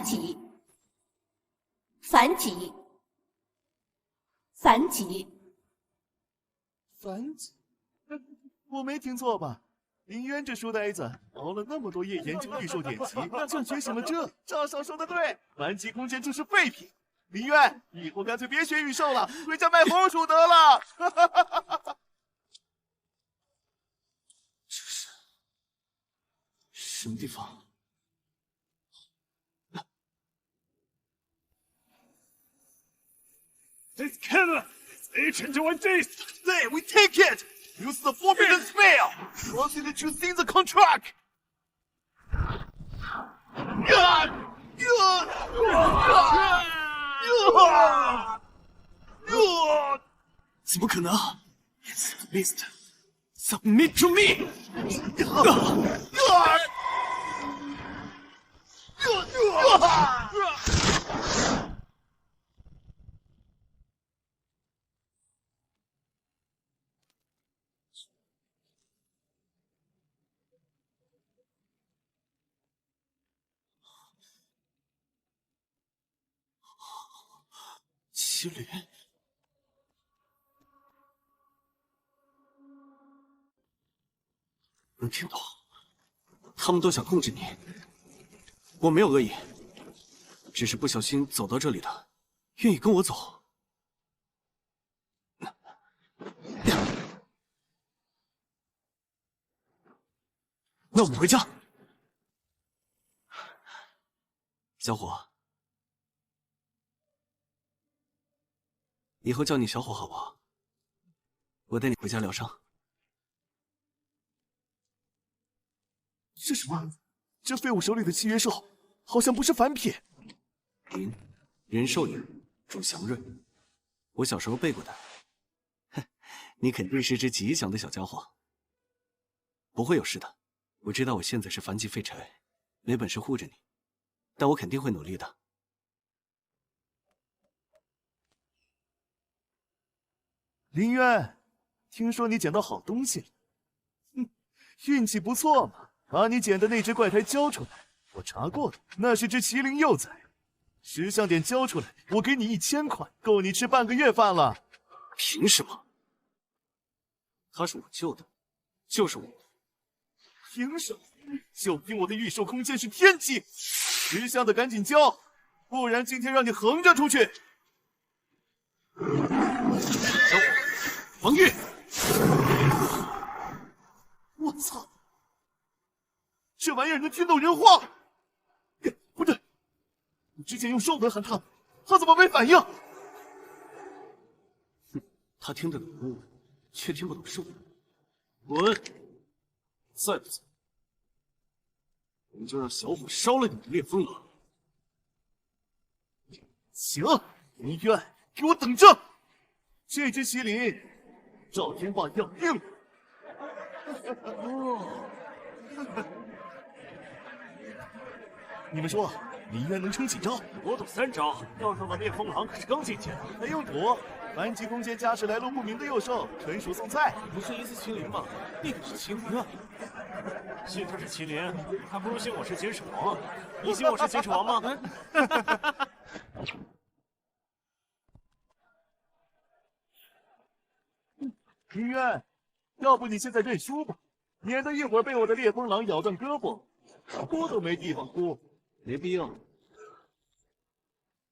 击，反击，反击，反击？我没听错吧？林渊这书呆子熬了那么多夜研究御兽典籍，就觉醒了这。赵少说的对，反击空间就是废品。林渊，以后干脆别学御兽了，回家卖红薯得了。这是什么地方？This cannon is ancient one days. There, we take it. Use the forbidden spell. Proceed to sign the contract. 怎么可能 ？It's the beast. Submit to me. 麒麟，能听到，他们都想控制你。我没有恶意，只是不小心走到这里的，愿意跟我走。那我们回家。小伙，以后叫你小伙好不好？我带你回家疗伤。这什么？这废物手里的契约兽好像不是凡品。人兽眼，主祥瑞。我小时候背过的。哼，你肯定是只吉祥的小家伙。不会有事的。我知道我现在是凡级废柴，没本事护着你，但我肯定会努力的。林渊，听说你捡到好东西了，运气不错嘛！把你捡的那只怪胎交出来，我查过了，那是只麒麟幼崽。石像点交出来，我给你1000块，够你吃半个月饭了。凭什么？他是我救的，就是我的。凭什么？就凭我的御兽空间是天机！识相的赶紧交，不然今天让你横着出去！小伙，防御！我操！这玩意儿能听懂人话？不对，你之前用兽文喊他，他怎么没反应？他听得懂中文，却听不懂兽文。滚！再不走，我们就让小伙烧了你的烈风狼。行，林渊，给我等着！这只麒麟，赵天霸要定了。你们说，林渊能撑几招？我赌3招。要上的烈风狼可是刚进阶的，没用赌。凡级空间家是来路不明的幼兽，纯属送菜。不是疑似麒麟吗？那可是麒麟啊！信他是麒麟，还不如信我是金始皇。你信我是金始皇吗？林渊，要不你现在认输吧，免得一会儿被我的烈风狼咬断胳膊，哭都没地方哭。没必要。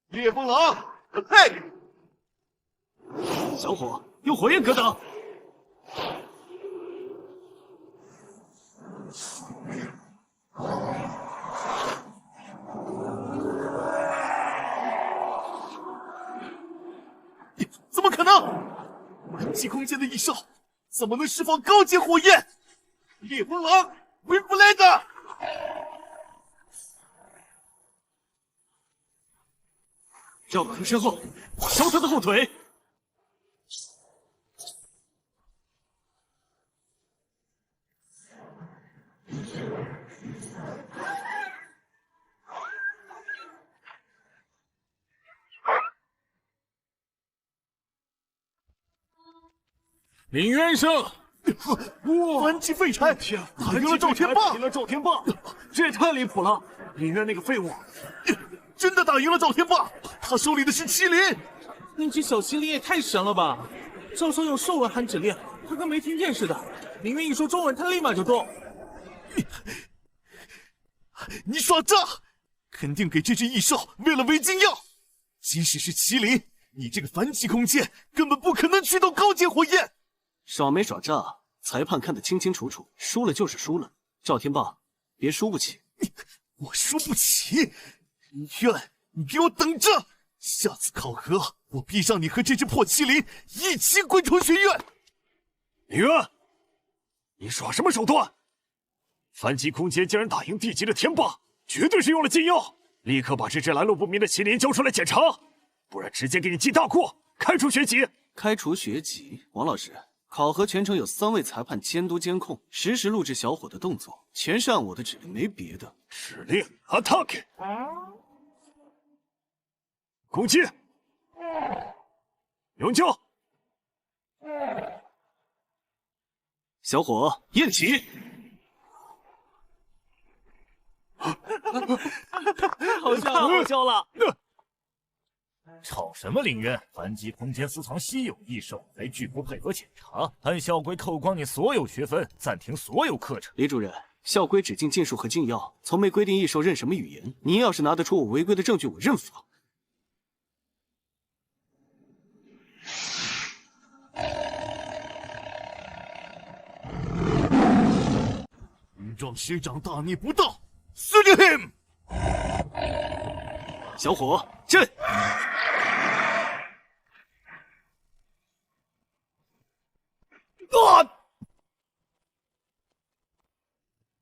烈风狼，嘿！小伙，用火焰格挡。怎么可能？凡级空间的异兽怎么能释放高阶火焰？烈风狼 ，Windblade！ 绕到他身后，烧他的后腿。林渊胜，凡级废柴，打赢了赵天霸，赢了赵天霸，这也太离谱了！林渊那个废物，真的打赢了赵天霸，他手里的是麒麟。那只小麒麟也太神了吧！招手用兽文喊指令，他跟没听见似的。林渊一说中文，他立马就动。你耍诈！肯定给这只异兽喂了违禁药。即使是麒麟，你这个凡级空间根本不可能驱动高阶火焰。耍没耍诈，裁判看得清清楚楚，输了就是输了。赵天霸，别输不起。我输不起。林渊，你给我等着！下次考核，我必让你和这只破麒麟一起滚出学院。林渊，你耍什么手段？凡级空间竟然打赢地级的天霸，绝对是用了禁药！立刻把这只来路不明的麒麟交出来检查，不然直接给你记大过，开除学籍！开除学籍？王老师，考核全程有3位裁判监督监控，实时录制小伙的动作，全是按我的指令，没别的。指令 attack， 攻击，永救，小伙验体。好笑，太好笑了！吵什么林渊？凡级空间私藏稀有异兽，还拒不配合检查，按校规扣光你所有学分，暂停所有课程。李主任，校规只禁禁术和禁药，从没规定异兽认什么语言。您要是拿得出我违规的证据，我认罚。云庄师长大逆不道，Sue him！ 小伙朕。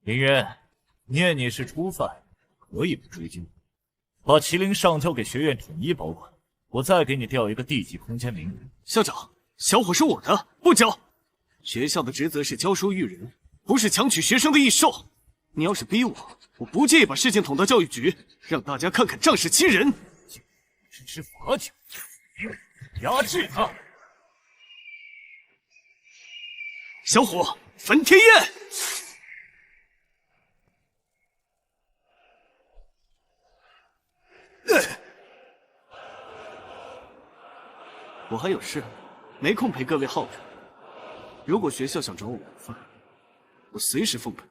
林渊，念你是初犯，可以不追究。把麒麟上交给学院统一保管，我再给你调一个地级空间名人。校长，小伙是我的，不交。学校的职责是教书育人，不是强取学生的异兽。你要是逼我，我不介意把事情捅到教育局，让大家看看仗势欺人。只是罚酒，压制他。小伙，焚天焰！我还有事，没空陪各位耗着。如果学校想找我麻烦，我随时奉陪。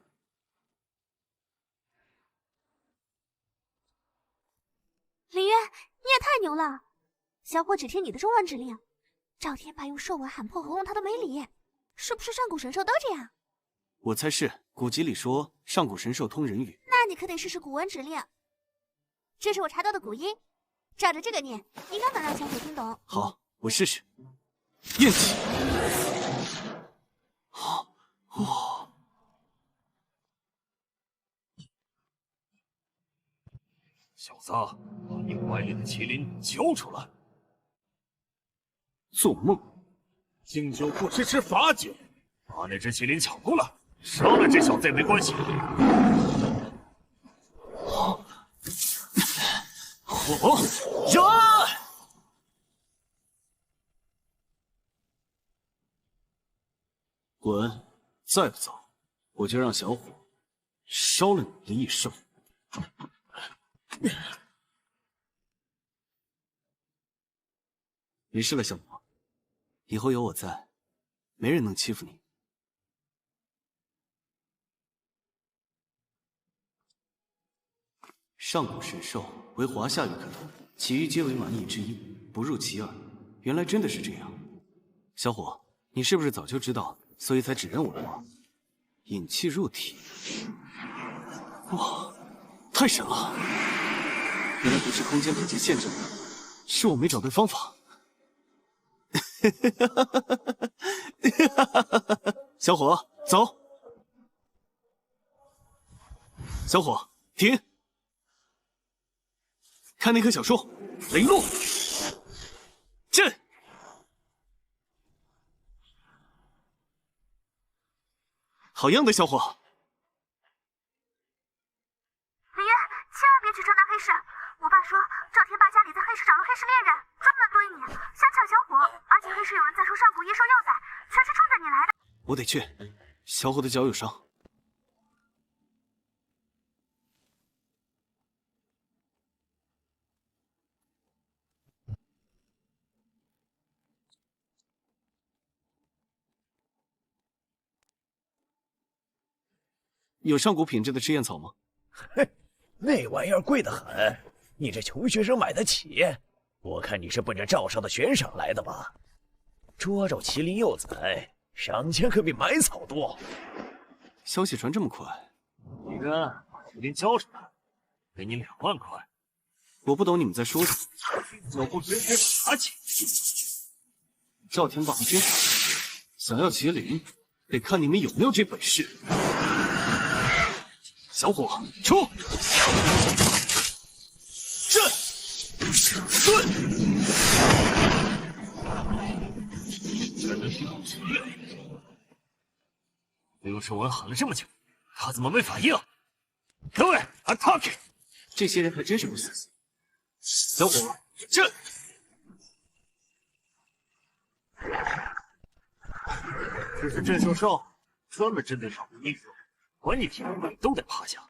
林渊，你也太牛了！小伙只听你的中文指令。赵天霸用兽文喊破喉咙，他都没理，是不是上古神兽都这样？我猜是，古籍里说上古神兽通人语。那你可得试试古文指令。这是我查到的古音，照着这个念，应该能让小伙听懂。好，我试试。咽气。哇！小子，把你怀里的麒麟交出来！做梦！敬酒不吃吃罚酒，把那只麒麟抢过来，杀了这小子也没关系。呀！滚！再不走，我就让小伙烧了你的异兽。没事了，小魔，以后有我在，没人能欺负你。上古神兽为华夏域可通，其余皆为蛮夷之音，不入其耳。原来真的是这样，小伙，你是不是早就知道，所以才指认我的话？引气入体，哇，太神了！原来不是空间等级限制我，是我没找对方法。小伙，走！小伙，停！看那棵小树，雷落！震！好样的，小伙！林渊，千万别去城南黑市！我爸说赵天霸家里在黑市找了黑市猎人，专门堆你，想抢小伙。而且黑市有人在说上古野兽幼崽，全是冲着你来的。我得去，小伙的脚有伤。有上古品质的赤焰草吗？嘿，那玩意儿贵得很，你这穷学生买得起？我看你是奔着赵少的悬赏来的吧？捉着麒麟幼崽，赏钱可比买草多。消息传这么快，李渊，把麒麟交出来，给你2万块。我不懂你们在说什么。就不直接拿起。赵天霸真是想要麒麟，得看你们有没有这本事。小伙，出！震！盾！刘守文喊了这么久，他怎么没反应？各位 ，attack！ 这些人还真是不死心。小伙，震！这是镇兽兽，专门针对少数英雄，管你屁股都得趴下。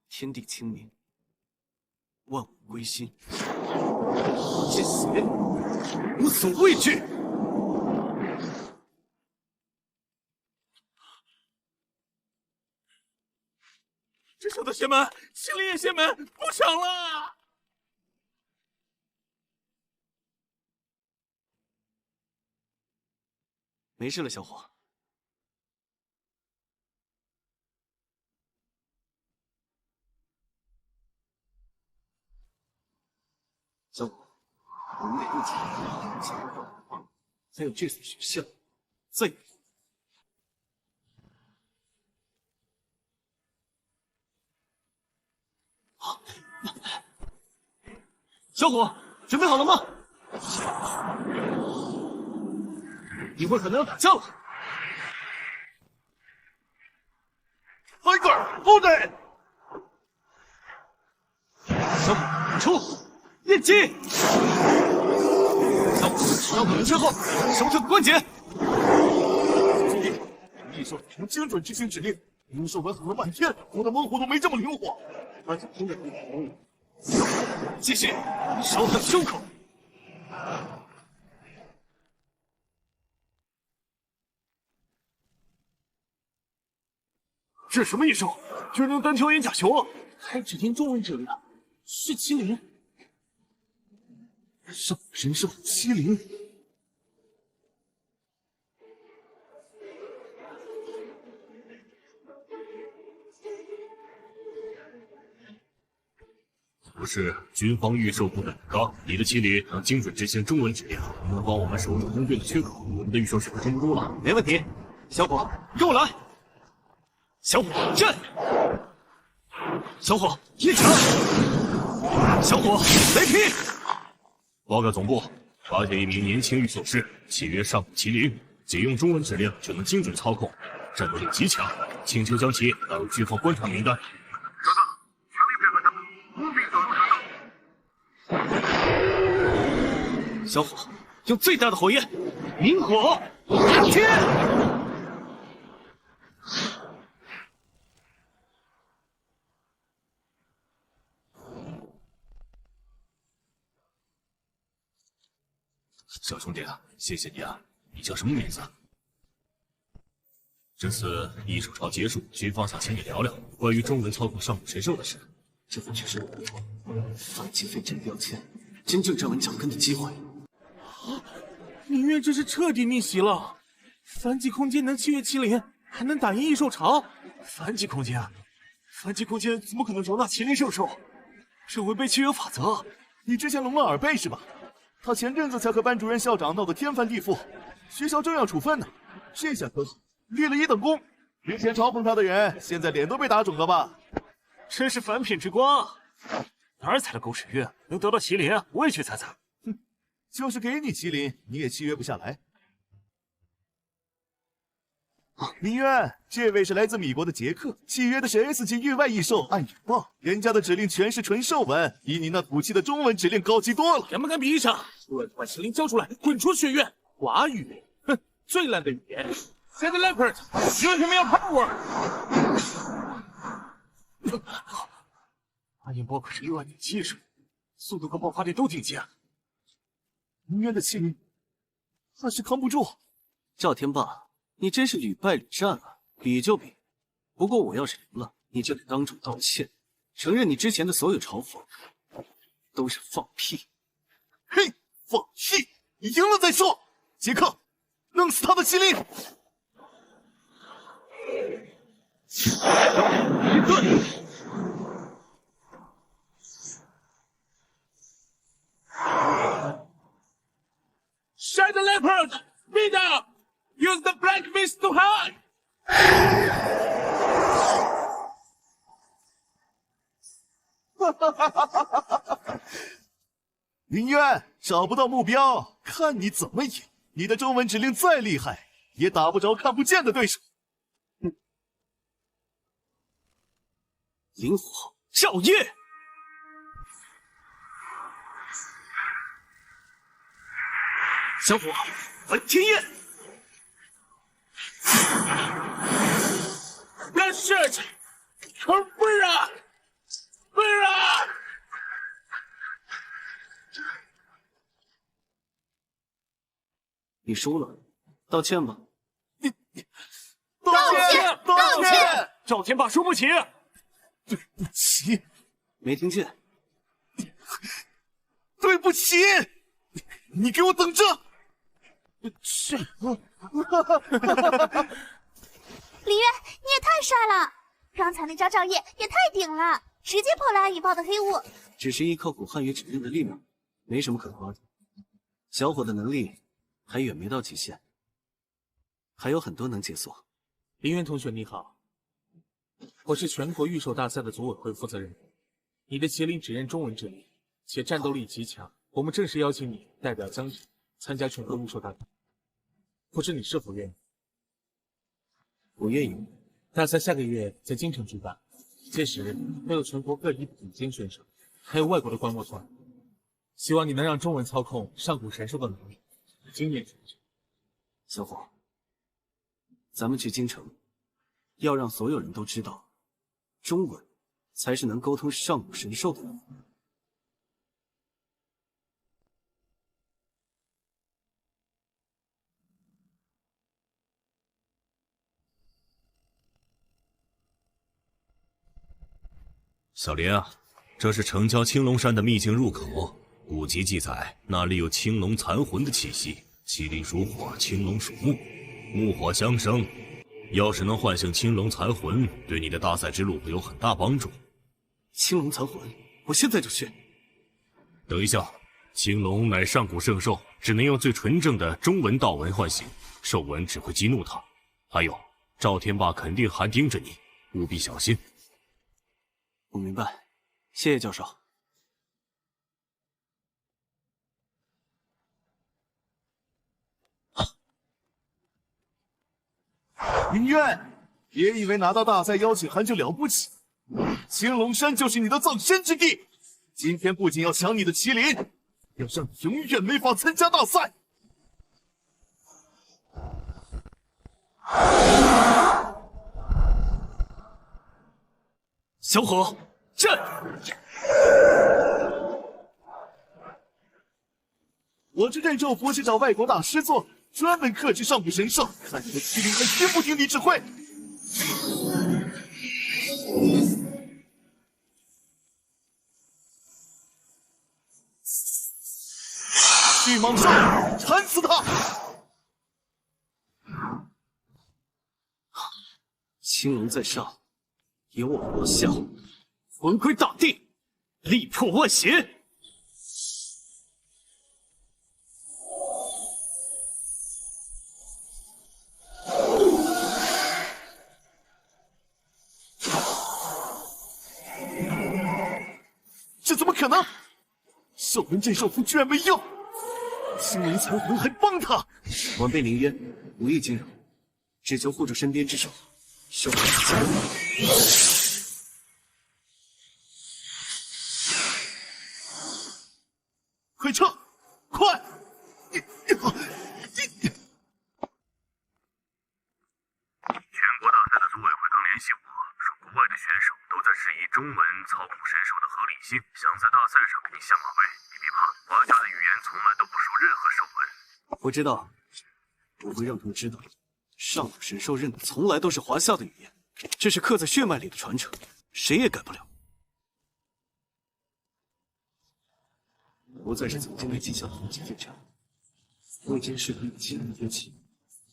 天地清明，万物归心，见死，无所畏惧。这小的邪门，麒麟也邪门，不赏了。没事了，小伙。小伙，我们得一起才有这所学校。再有，小伙，准备好了吗？一会儿可能要打架了。Tiger， 不得！小伙，出！练击！小伙，绕过人身后，手指关节。经理，异兽能精准执行指令，灵兽文喊了半天，我的猛虎都没这么灵活。而且听着不同意。继续，手狠胸口。这什么异兽？居然能单挑眼甲熊！还只听中文指令，是麒麟。上神兽麒麟，不是军方御兽部的刚，你的麒麟能精准执行中文指令，能帮我们守住工队的缺口，我们的御兽是不是撑不住了？没问题，小伙，跟我来。小伙，战！小伙，一掌！小伙，雷劈！报告总部，发现一名年轻御兽师，契约上古麒麟，仅用中文指令就能精准操控，战斗力极强，请求将其纳入军方观察名单。小伙，用最大的火焰，明火天！小兄弟，谢谢你啊！你叫什么名字？这次异兽潮结束，军方想请你聊聊关于中文操控上古神兽的事。这完全是我的错，反击费真的要钱，真正站稳脚跟的机会。明月这是彻底逆袭了，反击空间能契约麒麟，还能打赢异兽潮。反击空间？反击空间怎么可能容纳麒麟圣兽？这违背契约法则。你之前聋了耳背是吧？他前阵子才和班主任、校长闹得天翻地覆，学校正要处分呢。这下可好，立了1等功。之前嘲讽他的人，现在脸都被打肿了吧？真是反品之光啊！哪儿采的狗屎运，能得到麒麟？我也去采采。哼，就是给你麒麟，你也契约不下来。林渊，这位是来自米国的杰克，契约的是 S 级域外异兽暗影豹，人家的指令全是纯兽文，比你那土气的中文指令高级多了。敢不敢比一场？把麒麟交出来，滚出学院！华语，哼，最烂的语言。Said leopard, show him your power。暗影豹可是6.0技术，速度和爆发力都顶尖。林渊的麒麟，怕是扛不住。赵天霸，你真是屡败屡战啊！比就比，不过我要是赢了，你就得当众道歉，承认你之前的所有嘲讽都是放屁。嘿，放屁！你赢了再说。杰克，弄死他的麒麟！Shadow Leopard, speed up! Use the black beast to hide! 林渊找不到目标，看你怎么赢！你的中文指令再厉害，也打不着看不见的对手。灵火照夜，小火焚天焰。Good shit! Vera! Vera! 你输了，道歉吧。道歉！道歉！赵天霸输不起。对不起，没听见？对不起，你给我等着！林渊，你也太帅了！刚才那招照夜也太顶了，直接破了暗影豹的黑雾。只是依靠古汉语指令的力量，没什么可夸的。小伙的能力还远没到极限，还有很多能解锁。林渊同学你好，我是全国御兽大赛的组委会负责人。你的麒麟只认中文指令，且战斗力极强，我们正式邀请你代表江城参加全国御兽大赛，不知你是否愿意？我愿意。大赛下个月在京城举办，届时会有全国各地的顶尖选手，还有外国的观摩团。希望你能让中文操控上古神兽的能力惊艳全球。小伙，咱们去京城，要让所有人都知道，中文才是能沟通上古神兽的语言。小林啊，这是城郊青龙山的秘境入口，古籍记载那里有青龙残魂的气息。麒麟属火，青龙属木，木火相生。要是能唤醒青龙残魂，对你的大赛之路会有很大帮助。青龙残魂，我现在就去。等一下，青龙乃上古圣兽，只能用最纯正的中文道文唤醒，兽文只会激怒他。还有，赵天霸肯定还盯着你，务必小心。我明白，谢谢教授。林渊，别以为拿到大赛邀请函就了不起，青龙山就是你的葬身之地。今天不仅要抢你的麒麟，要让你永远没法参加大赛。小火，战！我这阵肉符是找外国大师做的，专门克制上古神兽，看你的麒麟还听不听你指挥。巨蟒兽，缠死他！青龙在上，有我华夏，魂归大地，力破万邪。这怎么可能？兽人镇兽符居然没用，青龙残魂还帮他！晚辈林渊，无意惊扰，只求护住身边之兽，守护家人。快撤！快！全国大赛的组委会刚联系我，说国外的选手都在质疑中文操控神兽的合理性，想在大赛上给你下马威。你别怕，华夏的语言从来都不说任何兽文。我知道，我会让他们知道，上古神兽认的从来都是华夏的语言。这是刻在血脉里的传承，谁也改不了。不再是曾经那几小同级剑长，我已经是可以亲临崛起，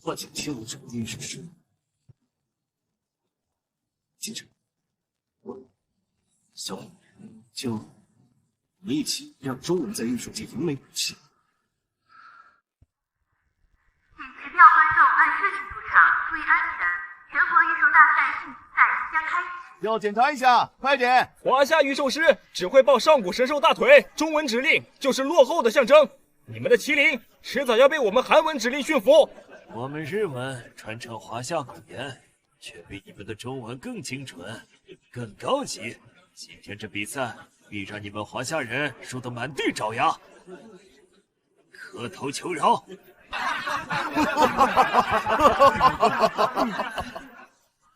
唤醒青龙城的运势师。进城，我小虎就我们一起让中文在玉树界扬眉吐气。请持票观众按事情入场，注意安全。全国御兽大赛竞赛即将开始。要检查一下，快点！华夏御兽师只会抱上古神兽大腿，中文指令就是落后的象征。你们的麒麟迟早要被我们韩文指令驯服。我们日文传承华夏古言，却比你们的中文更精准、更高级。今天这比赛必让你们华夏人输得满地找牙，磕头求饶。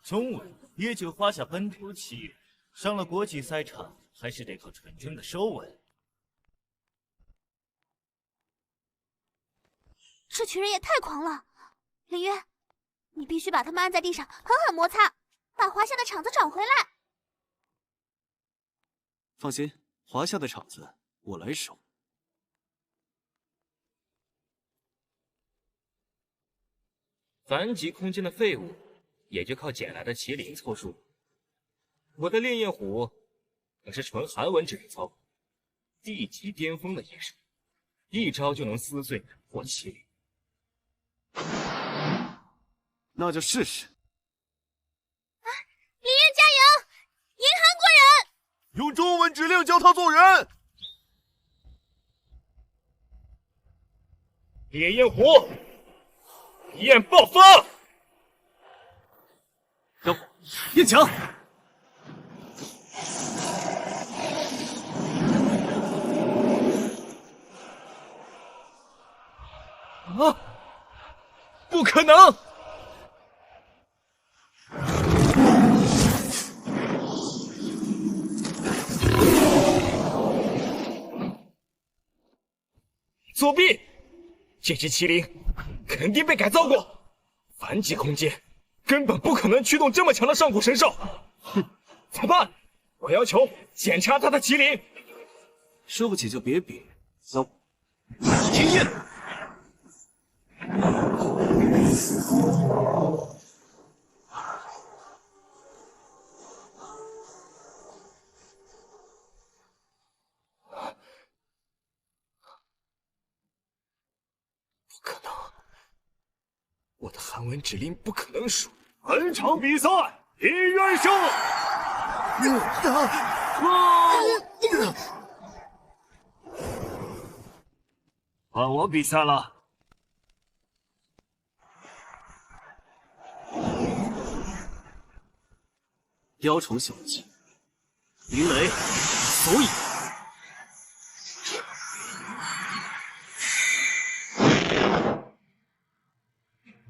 中文也就华夏本土企业，上了国际赛场还是得靠纯正的手纹。这群人也太狂了！林渊，你必须把他们按在地上，狠狠摩擦，把华夏的场子找回来。放心，华夏的场子我来守。凡级空间的废物，也就靠捡来的麒麟凑数。我的烈焰虎可是纯韩文指令操作，地级巅峰的野兽，一招就能撕碎破麒麟。那就试试。林渊加油！赢韩国人！用中文指令教他做人。烈焰虎，焰爆发！小虎，焰强！啊！不可能！作弊！这只麒麟肯定被改造过，凡级空间根本不可能驱动这么强的上古神兽。哼！裁判，我要求检查他的麒麟。输不起就别比，小虎，天焰！不可能，我的韩文指令不可能输。本场比赛林渊胜。换我比赛了。雕虫小技，云雷，所以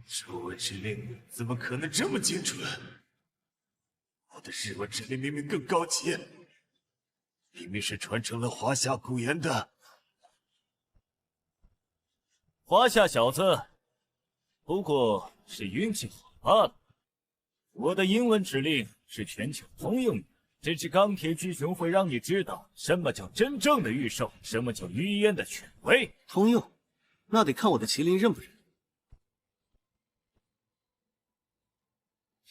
中文指令怎么可能这么精准？我的日文指令明明更高级，明明是传承了华夏古言的。华夏小子，不过是运气好罢了。我的英文指令是全球通用的，这只钢铁巨熊会让你知道什么叫真正的御兽，什么叫语言的权威。通用，那得看我的麒麟认不认。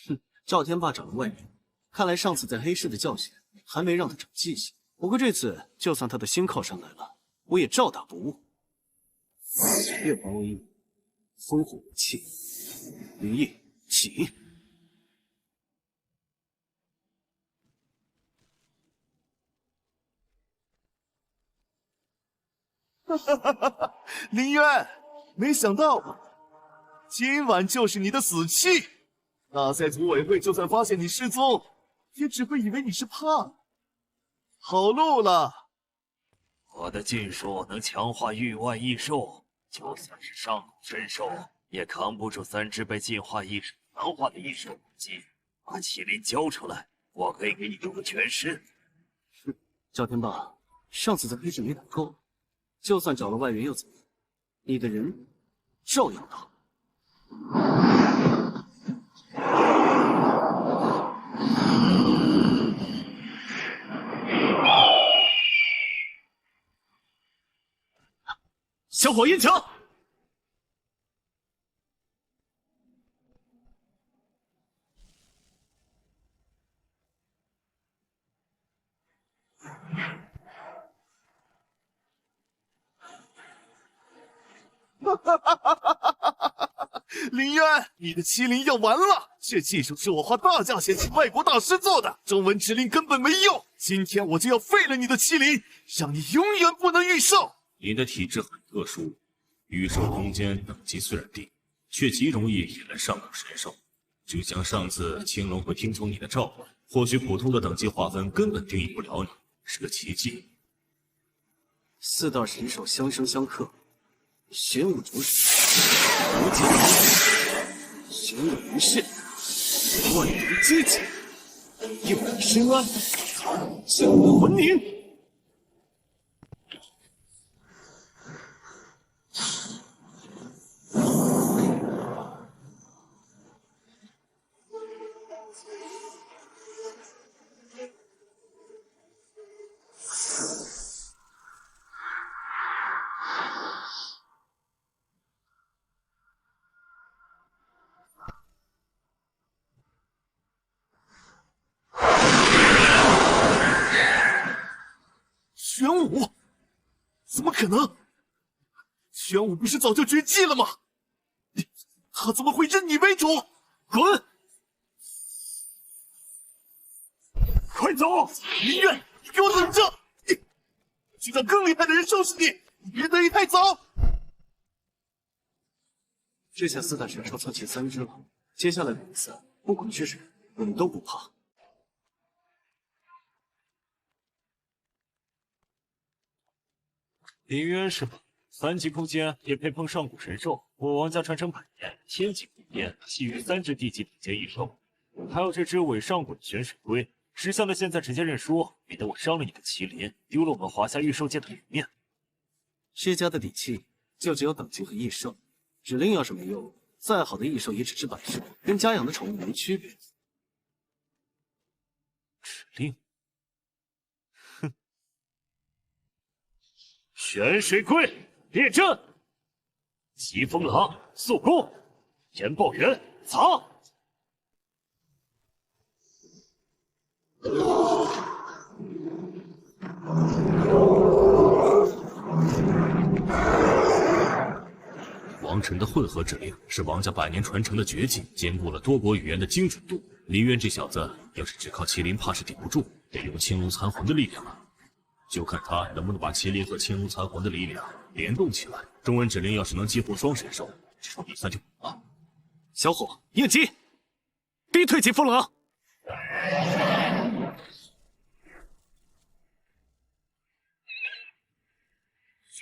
哼，赵天霸找了外援，看来上次在黑市的教训还没让他长记性。不过这次就算他的新靠上来了，我也照打不误。月华为翼，烽火为气，云烨起。林渊，没想到吧？今晚就是你的死期。大赛组委会就算发现你失踪，也只会以为你是怕了。跑路了。我的禁术能强化域外异兽，就算是上古神兽，也扛不住3只被进化异兽强化的异兽攻击。把麒麟交出来，我可以给你用个全尸。哼，赵天霸，上次在黑市没打够，就算找了外援又怎么样？你的人照样到。小火焰枪。林渊，你的麒麟药完了！这技术是我花大价钱请外国大师做的，中文指令根本没用。今天我就要废了你的麒麟，让你永远不能御兽。你的体质很特殊，御兽空间等级虽然低，却极容易引来上古神兽。就像上次青龙会听从你的召唤，或许普通的等级划分根本定义不了你，是个奇迹。四大神兽相生相克，玄武主使，无极玄武于世，万灵阶级，佑你深安，降龙魂灵。玄武？怎么可能？玄武不是早就绝迹了吗？他怎么会认你为主？滚！快走！林渊，你给我等着！去让更厉害的人收拾你！你别得意太早！这下四大神兽凑齐3只了，接下来的比赛，不管是谁，我们都不怕。林渊是吧？3级空间也配碰上古神兽？我王家传承100年，天级空间系于3只地级顶尖异兽，还有这只伪上古的玄水龟。识相的现在直接认输，免得我伤了你的麒麟，丢了我们华夏御兽界的脸面。世家的底气就只有等级和异兽，指令要是没用，再好的异兽也只是摆设，跟家养的宠物没区别。指令？哼！玄水龟列阵，疾风狼速攻，岩豹猿藏。王晨的混合指令是王家100年传承的绝技，兼顾了多国语言的精准度。林渊这小子要是只靠麒麟，怕是顶不住，得用青龙残魂的力量了。就看他能不能把麒麟和青龙残魂的力量联动起来。中文指令要是能激活双神兽，这场比赛就赢了。小火应急，逼退疾风狼。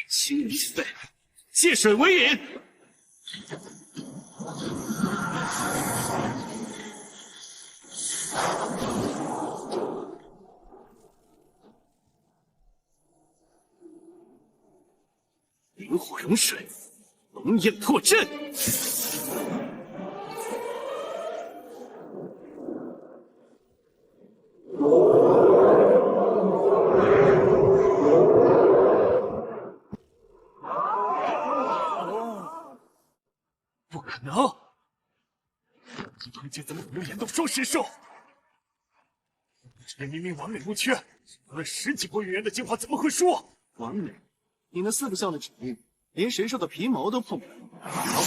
青龙起飞，借水为引。灵火融水，龙焰破阵。不可能！这空间怎么可能演动双神兽？这明明完美无缺，用了10几国语言的精华，怎么会输？完美？你那4个像的指令，连神兽的皮毛都碰不了。好，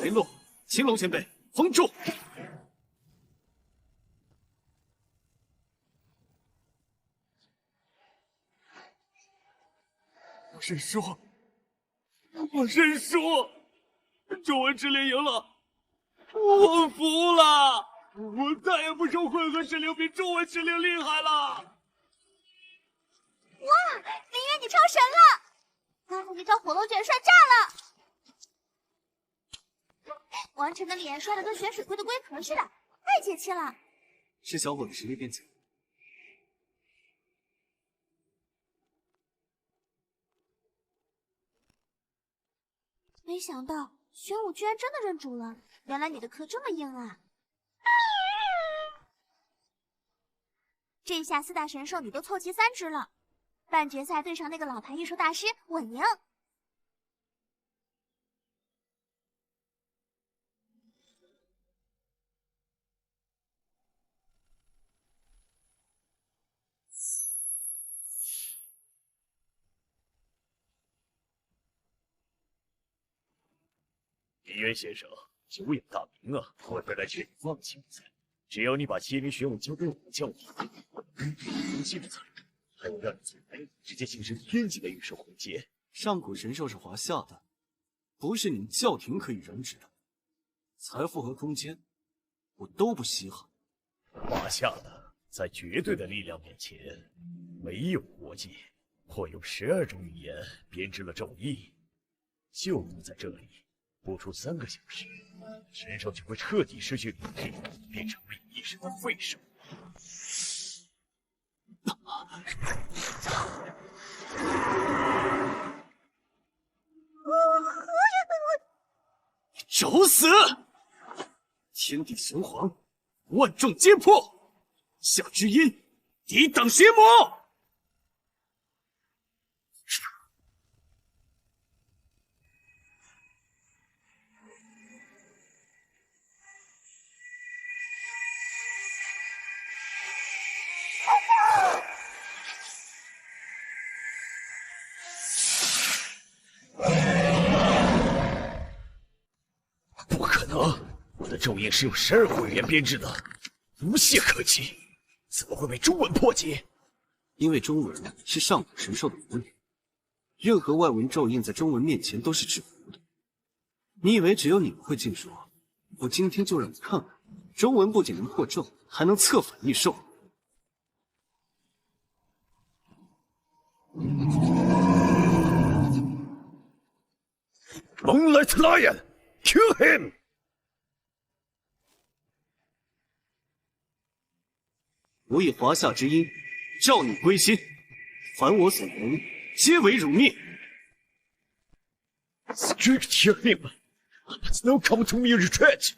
雷洛，青龙前辈，封住！我认输！我认输！中文指令赢了，我服了！我再也不说混合指令比中文指令厉害了！哇，林渊你超神了！刚才那招火龙卷帅炸了！王晨的脸摔得跟玄水龟的龟壳似的，太解气了！是小伙的实力变强。没想到玄武居然真的认主了，原来你的壳这么硬啊！这下4大神兽你都凑齐3只了，半决赛对上那个老牌御兽大师稳赢。林渊先生久仰大名啊，我本来劝你放弃比赛，只要你把麒麟玄武交给我教化，更新的才能，还能让你从来直接形成天级的御兽魂阶。上古神兽是华夏的，不是你们教廷可以染指的。财富和空间，我都不稀罕。华夏的，在绝对的力量面前，没有国界。我用12种语言编织了咒意，就读在这里，不出3个小时，身上就会彻底失去理智，变成被医生的废兽。找死！天地玄黄，万众皆破，下之音，抵挡邪魔。不可能！我的咒印是用12个语言编制的，无懈可击，怎么会被中文破解？因为中文是上古神兽的母语，任何外文咒印在中文面前都是制服的。你以为只有你们会禁术？我今天就让你看看，中文不仅能破咒，还能策反异兽。Moonlight Lion, kill him！ 我以华夏之音，召你归心，凡我所言，皆为汝灭。Strict him! Let's now come to me retreat!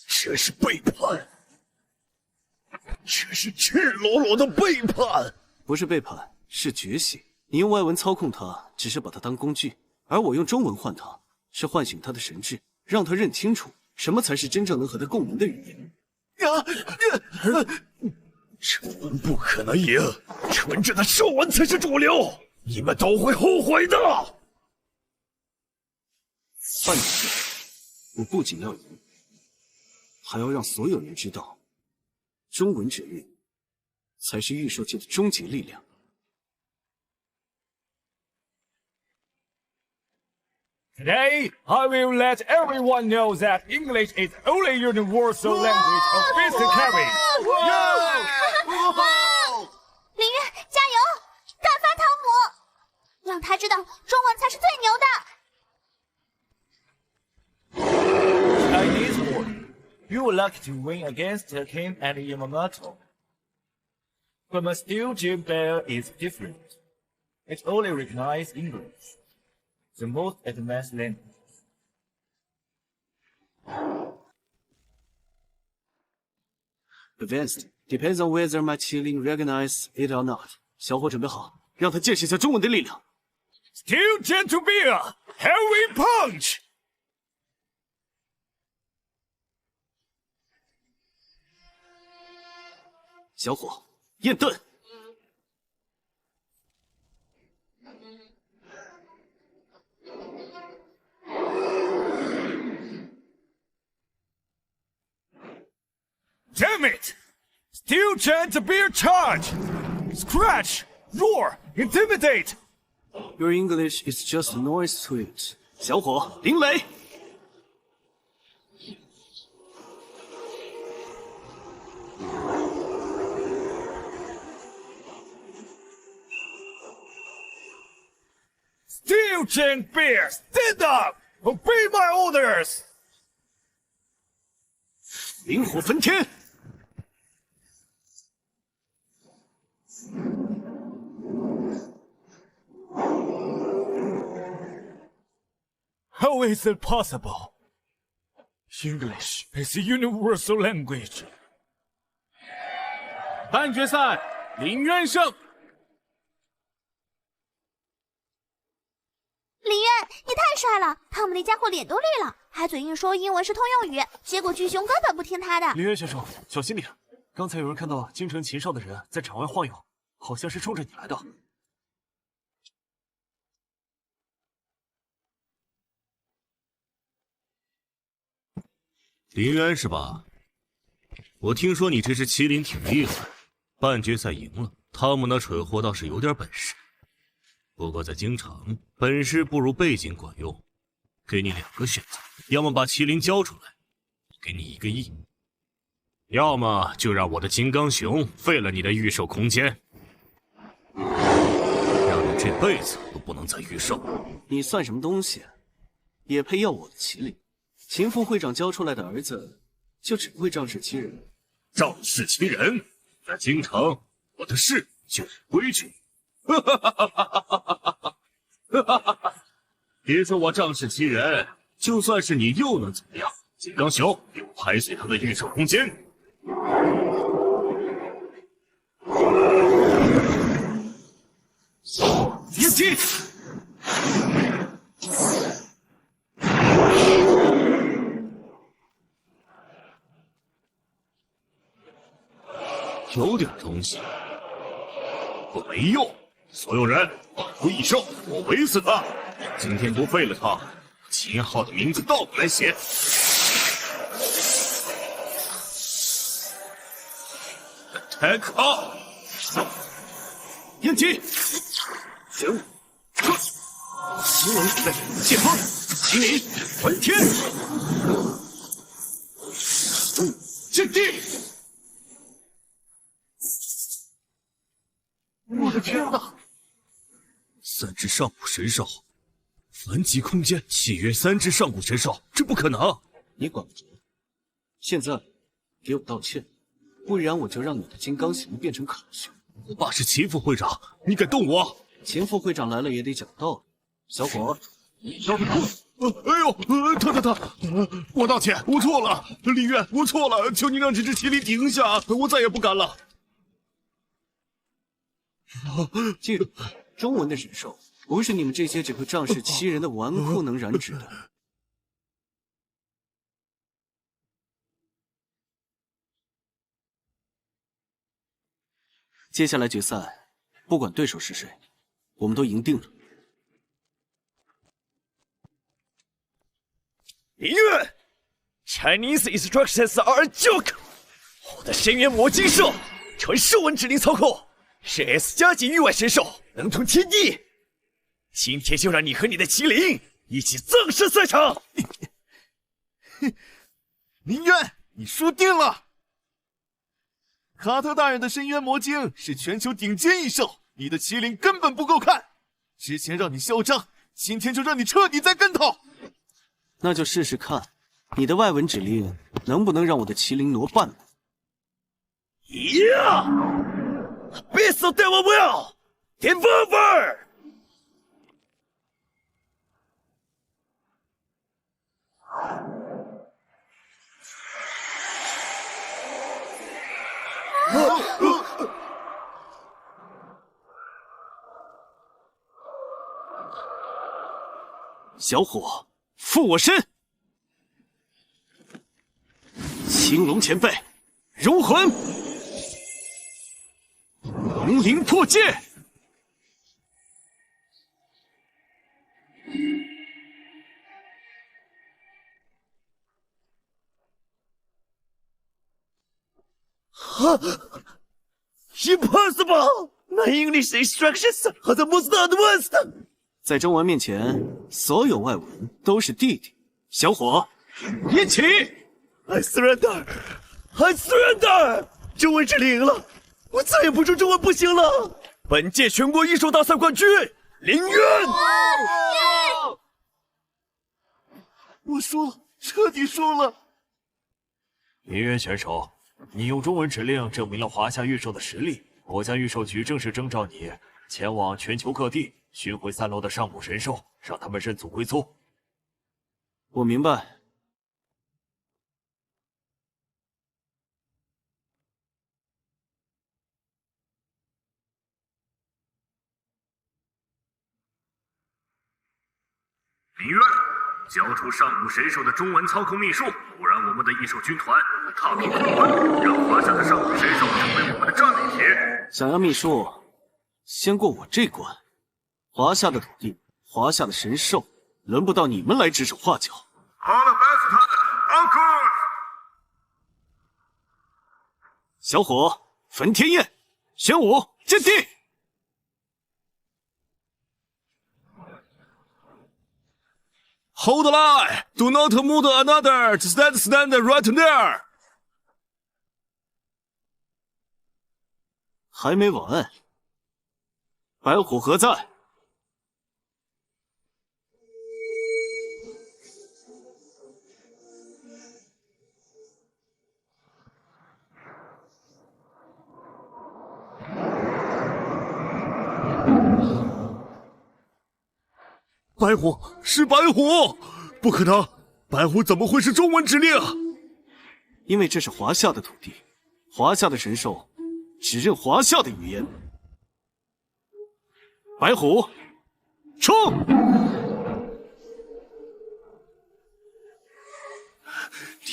这是背叛，这是赤裸裸的背叛！不是背叛，是觉醒。你用外文操控他，只是把他当工具，而我用中文换他，是唤醒他的神智，让他认清楚什么才是真正能和他共鸣的语言。中文不可能赢，纯正的兽文才是主流，你们都会后悔的。半年后，我不仅要赢，还要让所有人知道，中文之力才是御兽界的终极力量。Today, I will let everyone know that English is the only universal language of beast carrying. 林渊，加油，干翻汤姆，让他知道中文才是最牛的。Chinese boy, you were lucky to win against King and Yamamoto. But my steel gym bear is different. It only recognizes English, the most advanced language. Advanced depends on whether my Qilin recognize it or not. 小伙准备好，让他见识一下中文的力量。Steel gentle bear, heavy punch! 小伙，焰盾。Damn it! Steel giant bear charge! Scratch! Roar! Intimidate! Your English is just noise to it. 小伙，灵雷。Steel giant bear, stand up! Obey my orders! 灵火焚天。How is it possible? English is a universal language. 半决赛，林渊胜。林渊，你太帅了！汤姆那家伙脸都绿了，还嘴硬说英文是通用语，结果巨熊根本不听他的。林渊选手，小心点！刚才有人看到京城秦少的人在场外晃悠，好像是冲着你来的。林渊是吧？我听说你这只麒麟挺厉害，半决赛赢了，他们那蠢货倒是有点本事。不过在京城，本事不如背景管用。给你2个选择，要么把麒麟交出来，给你1个亿；要么就让我的金刚熊废了你的御兽空间，让你这辈子都不能再御兽。你算什么东西啊？也配要我的麒麟？秦副会长教出来的儿子，就只会仗势欺人。仗势欺人，在京城，我的事就是规矩。别说我仗势欺人，就算是你又能怎么样？金刚熊给我拍碎他的御兽空间！一击！有点东西，不没用。所有人放出异兽，我围死他！今天不废了他，秦昊的名字倒过来写。Attack on！ 应急！行，青龙在剑锋，麒麟传天，阵地！我的天哪！3只上古神兽，凡极空间契约3只上古神兽，这不可能！你管不着。现在给我道歉，不然我就让你的金刚熊变成可熊。我爸是秦副会长，你敢动我？秦副会长来了也得讲道理。小伙，你要是不……哎呦，他，我道歉，我错了，李渊，我错了，求你让这只麒麟停下，我再也不敢了。记住，中文的神兽不是你们这些只会仗势欺人的纨绔能染指的。接下来决赛，不管对手是谁，我们都赢定了。林渊 ，Chinese instructions are a joke。我的深渊魔金兽，纯兽纹指令操控，是 S 加级域外神兽，能通天地。今天就让你和你的麒麟一起葬身赛场。林渊，你输定了。卡特大人的深渊魔晶是全球顶尖异兽，你的麒麟根本不够看。之前让你嚣张，今天就让你彻底栽跟头。那就试试看，你的外文指令能不能让我的麒麟挪半步？呀！别死对我不要 ，Devolver！ 小伙，附我身！青龙前辈，融魂，龙鳞破戒。Impossible! My English instructions are the most advanced. 在中文面前，所有外文都是弟弟。小伙，一起 I surrender! I surrender! 中文指令赢了，我再也不说中文不行了。本届全国异兽大赛冠军林渊。我输了，彻底输了。林渊选手，你用中文指令证明了华夏御兽的实力。国家御兽局正式征召你前往全球各地寻回散落的上古神兽，让他们认祖归宗。我明白。林渊，交出上古神兽的中文操控秘术，不然我们的异兽军团踏平混沌，让华夏的上古神兽成为我们的战利品。想要秘术，先过我这关。华夏的土地，华夏的神兽，轮不到你们来指手画脚。好了，白死他的 ，Uncle。小火焚天焰，玄武阵地。Hold the line! Do not move another! Stand right there! 还没完，白虎何在？白虎是白虎，不可能！白虎怎么会是中文指令？因为这是华夏的土地，华夏的神兽只认华夏的语言。白虎，冲！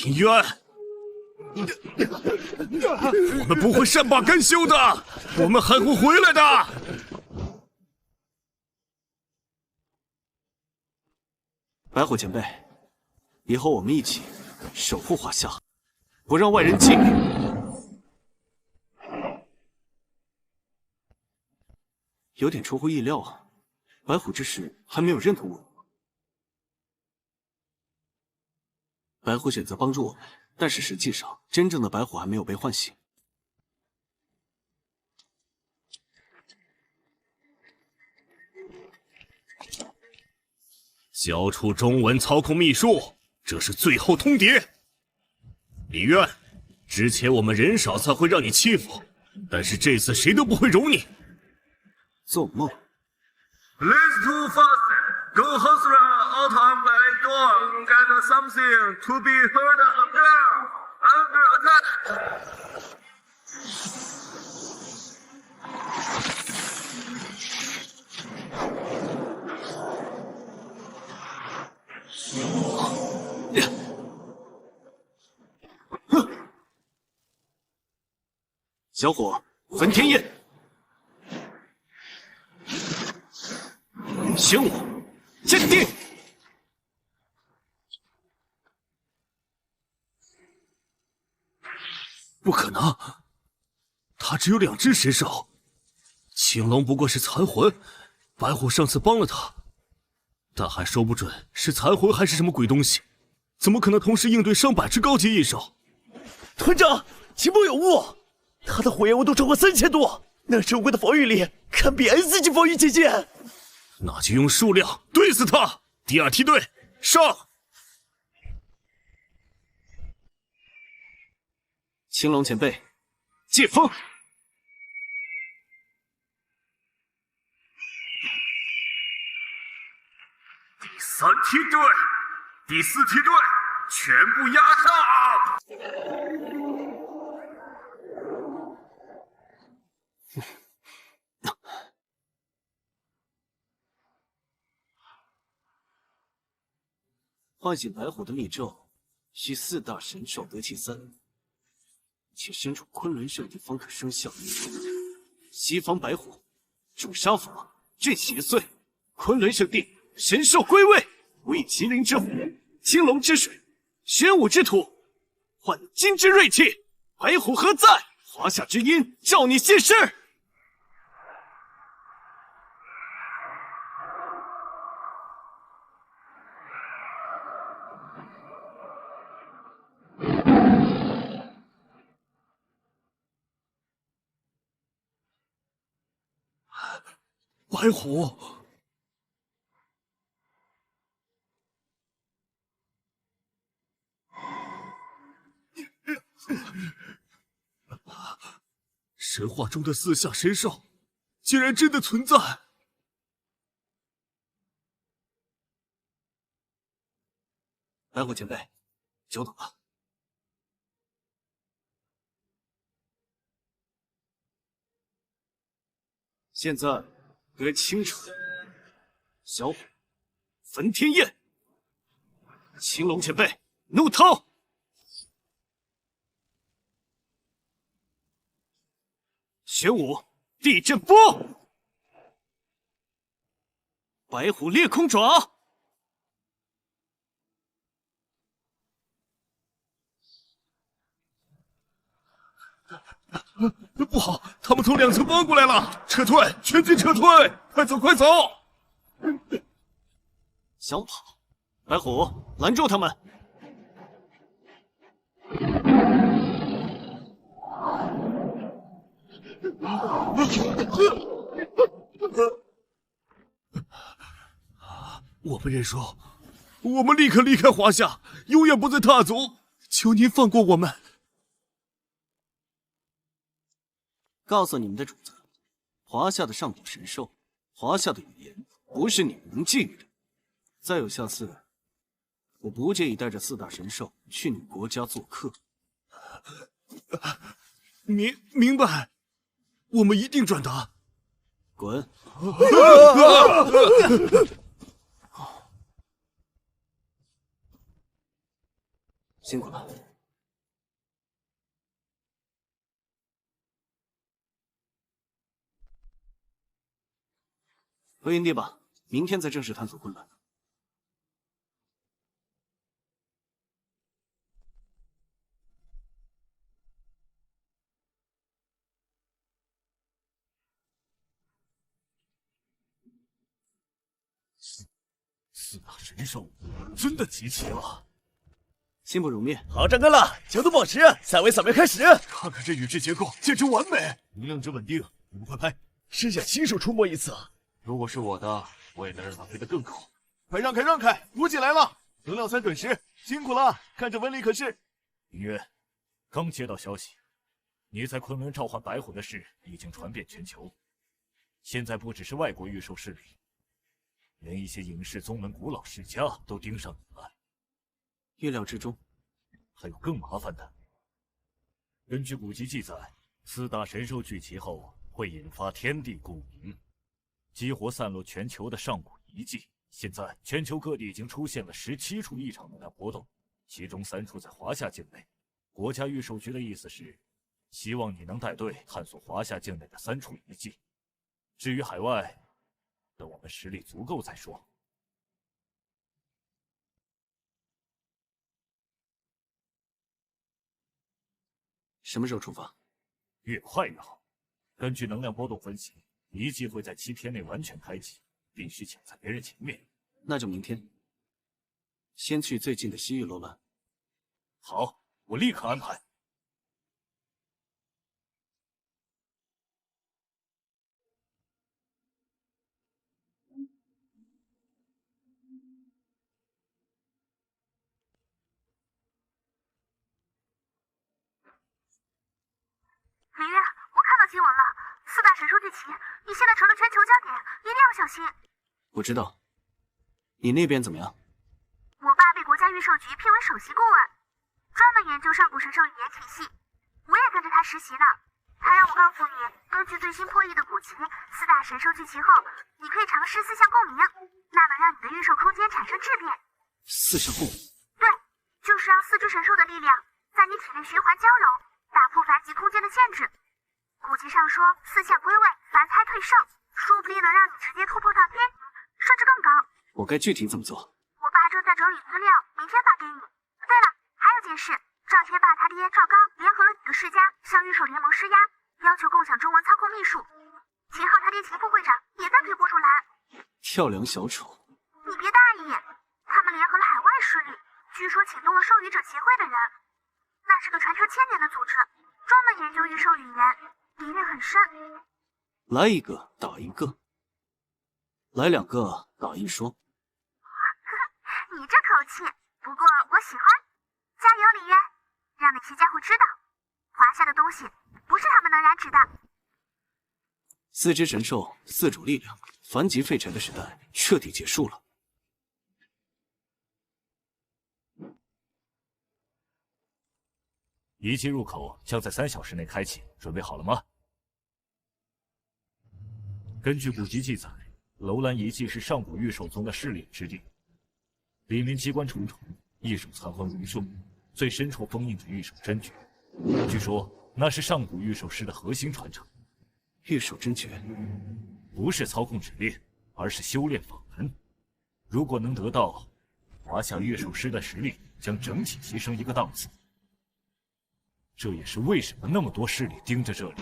林渊，我们不会善罢甘休的，我们还会回来的。白虎前辈，以后我们一起守护华夏，不让外人进。有点出乎意料啊，白虎之时还没有认同我。白虎选择帮助我们，但是实际上，真正的白虎还没有被唤醒。交出中文操控秘术，这是最后通牒。李渊，之前我们人少才会让你欺负，但是这次谁都不会容你。做梦。Let's do fast. Go hustler out on the door. Get something to be heard under attack. 小火焚天焰，玄武阵地。不可能，他只有2只神兽，青龙不过是残魂，白虎上次帮了他，但还说不准是残魂还是什么鬼东西，怎么可能同时应对上百只高级异兽？团长，情报有误，他的火焰温度超过3000度，那兽龟的防御力堪比 S 级防御结界。那就用数量对死他！第2梯队上！青龙前辈，借风！第3梯队、第4梯队全部压上！唤醒白虎的密咒，需4大神兽得其3，且身处昆仑圣地方可生效。西方白虎，主杀法，镇邪祟。昆仑圣地，神兽归位，为麒麟之虎，青龙之水，玄武之土，唤金之锐气。白虎何在？华夏之音，召你现世！白虎，神话中的4象神兽，竟然真的存在！白虎前辈，久等了。现在得清楚，小虎焚天焰，青龙前辈怒涛，玄武地震波，白虎裂空爪。不好，他们从两侧包过来了！撤退，全军撤退！快走，快走！想跑，白虎拦住他们！我们认输，我们立刻离开华夏，永远不再踏足。求您放过我们！告诉你们的主子，华夏的上古神兽，华夏的语言，不是你们能觊觎的。再有下次，我不介意带着4大神兽去你们国家做客。明白，我们一定转达。滚！辛苦了。回营地吧，明天再正式探索昆仑。4大神兽真的集齐了。心不如灭，好战根了，九度宝石，三维扫描开始。看看这宇质结构，简直完美，能量值稳定，你们快拍！真想亲手触摸一次。如果是我的，我也能让它飞得更高。快让开让开，补给来了！能量3准时，辛苦了，看着纹理可视。林渊，刚接到消息，你在昆仑召唤白虎的事已经传遍全球。现在不只是外国御兽势力，连一些影视宗门古老世家都盯上你了。意料之中。还有更麻烦的。根据古籍记载，4大神兽聚齐后会引发天地共鸣，激活散落全球的上古遗迹。现在全球各地已经出现了17处异常能量波动，其中3处在华夏境内。国家御兽局的意思是，希望你能带队探索华夏境内的3处遗迹。至于海外，等我们实力足够再说。什么时候出发？越快越好。根据能量波动分析，遗迹会在7天内完全开启，必须抢在别人前面。那就明天。先去最近的西域楼兰。好，我立刻安排。林渊，我看到新闻了，4大神兽聚齐，你现在成了全球焦点，一定要小心。我知道。你那边怎么样？我爸被国家御兽局聘为首席顾问，专门研究上古神兽语言体系，我也跟着他实习呢。他让我告诉你，根据最新破译的古籍，4大神兽聚齐后，你可以尝试4项共鸣，那能让你的御兽空间产生质变。4项共鸣？对，就是让4只神兽的力量在你体内循环交融，打破凡级空间的限制。古籍上说，4项归位，凡胎退圣，说不定能让你直接突破到天级，甚至更高。我该具体怎么做？我爸正在整理资料，明天发给你。对了，还有件事，赵天霸他爹赵刚联合了几个世家，向御兽联盟施压，要求共享中文操控秘术。秦昊他爹秦副会长也在推波助澜。跳梁小丑？你别大意，他们联合了海外势力，据说请动了兽语者协会的人，那是个传承1000年的组织，专门研究御兽语言，底蕴很深。来一个打一个，来2个打一双。你这口气，不过我喜欢。加油，李渊，让那些家伙知道，华夏的东西不是他们能染指的。4只神兽，4种力量，凡级废柴的时代彻底结束了。遗迹入口将在3小时内开启，准备好了吗？根据古籍记载，楼兰遗迹是上古御兽宗的试炼之地，里面机关重重，异兽残魂无数，最深处封印着御兽真诀。据说那是上古御兽师的核心传承。御兽真诀不是操控指令，而是修炼法门。如果能得到，华夏御兽师的实力将整体提升一个档次。这也是为什么那么多势力盯着这里。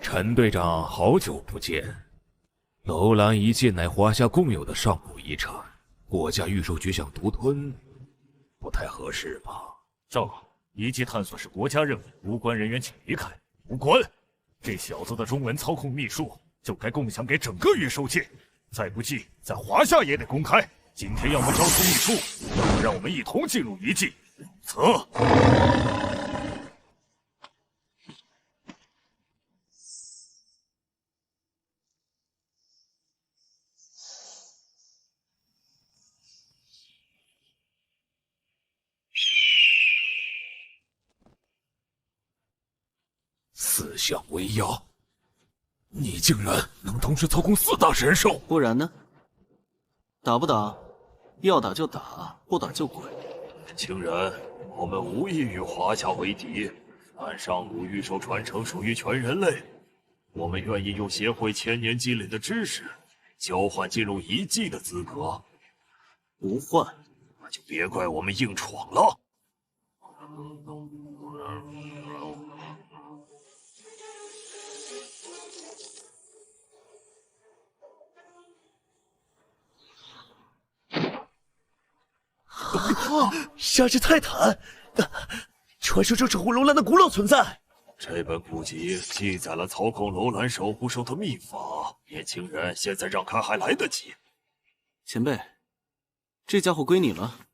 陈队长，好久不见。楼兰遗迹乃华夏共有的上古遗产，国家预售局想独吞，不太合适吧？赵老，遗迹探索是国家任务，无关人员请离开。无关，这小子的中文操控秘术就该共享给整个预售界，再不济在华夏也得公开。今天要么交出秘术，要么让我们一同进入遗迹，否则。四象为妖，你竟然能同时操控4大神兽？不然呢？打不打？要打就打，不打就滚。清然，我们无意与华夏为敌，但上古御兽传承属于全人类，我们愿意用协会千年积累的知识，交换进入遗迹的资格。不换，那就别怪我们硬闯了。夏至泰坦，传说中守护楼兰的古老存在。这本古籍记载了操控楼兰守护兽的秘法，年轻人现在让开还来得及。前辈，这家伙归你了。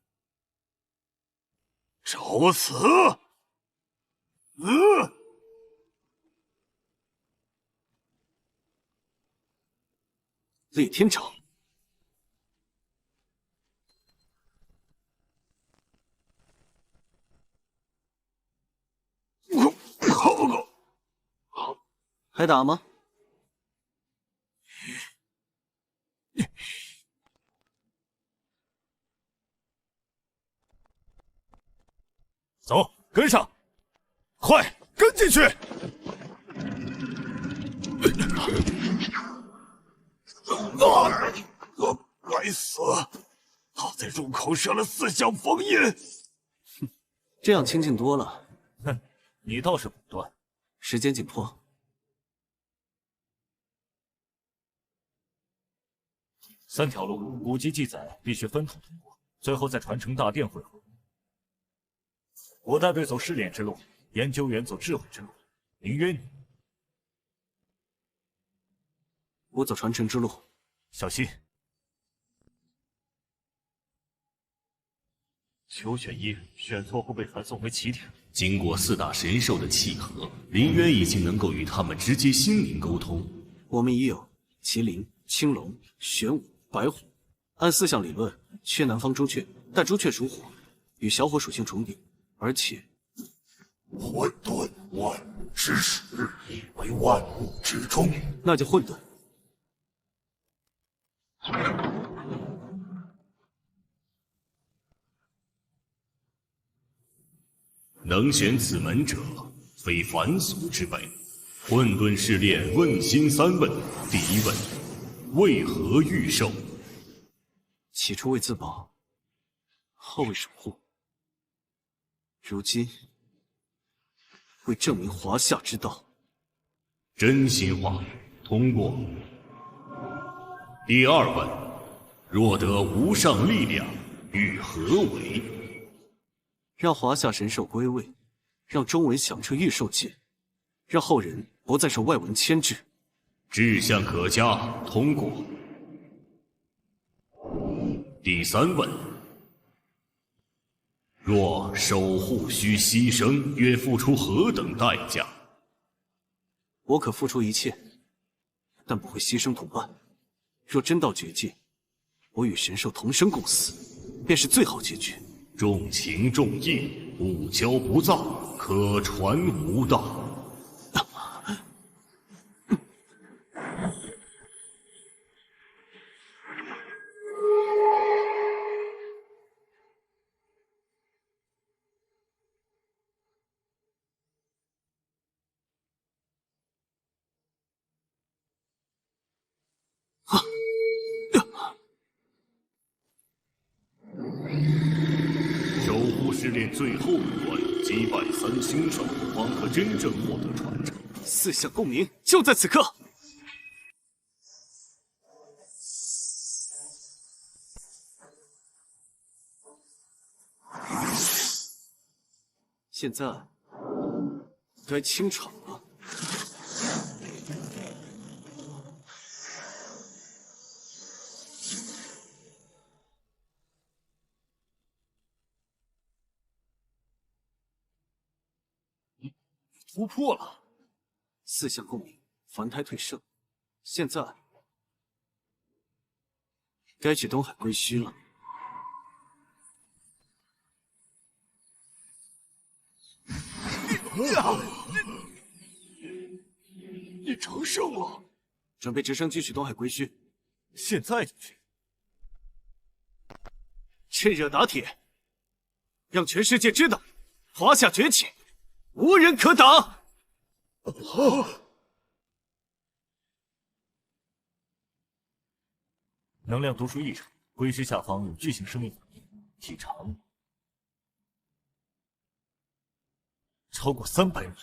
找死！裂天掌。还打吗？走，跟上，快跟进去！该死！他在入口设了4项封印。这样清静多了。哼，你倒是果断。时间紧迫。3条路，古籍记载必须分头通过，最后在传承大殿汇合。我带队走试炼之路，研究员走智慧之路。林渊，我走传承之路，小心。求选1，选错后被传送回起点。经过4大神兽的契合，林渊已经能够与他们直接心灵沟通。我们已有麒麟、青龙、玄武、白虎。按4项理论，缺南方朱雀，但朱雀属火，与小火属性重叠，而且混沌，万物之始，为万物之终，那就混沌。能选此门者，非凡俗之辈。混沌试炼问心3问。第1问：为何御兽？起初为自保，后为守护，如今为证明华夏之道。真心话，通过。第2问：若得无上力量，欲何为？让华夏神兽归位，让中文响彻御兽界，让后人不再受外文牵制。志向可嘉，通过。第3问：若守护需牺牲，愿付出何等代价？我可付出一切，但不会牺牲同伴。若真到绝境，我与神兽同生共死，便是最好结局。重情重义，不骄不躁，可传无道。试炼最后一关，击败3星兽，方可真正获得传承。四象共鸣就在此刻。现在该清场了。突破了，四象共鸣，凡胎退圣。现在该去东海归墟了。你成圣了，准备直升机去东海归墟，现在就去。趁热打铁，让全世界知道华夏崛起，无人可挡。能量读数异常，归墟下方有巨型生命反应，体长超过300米。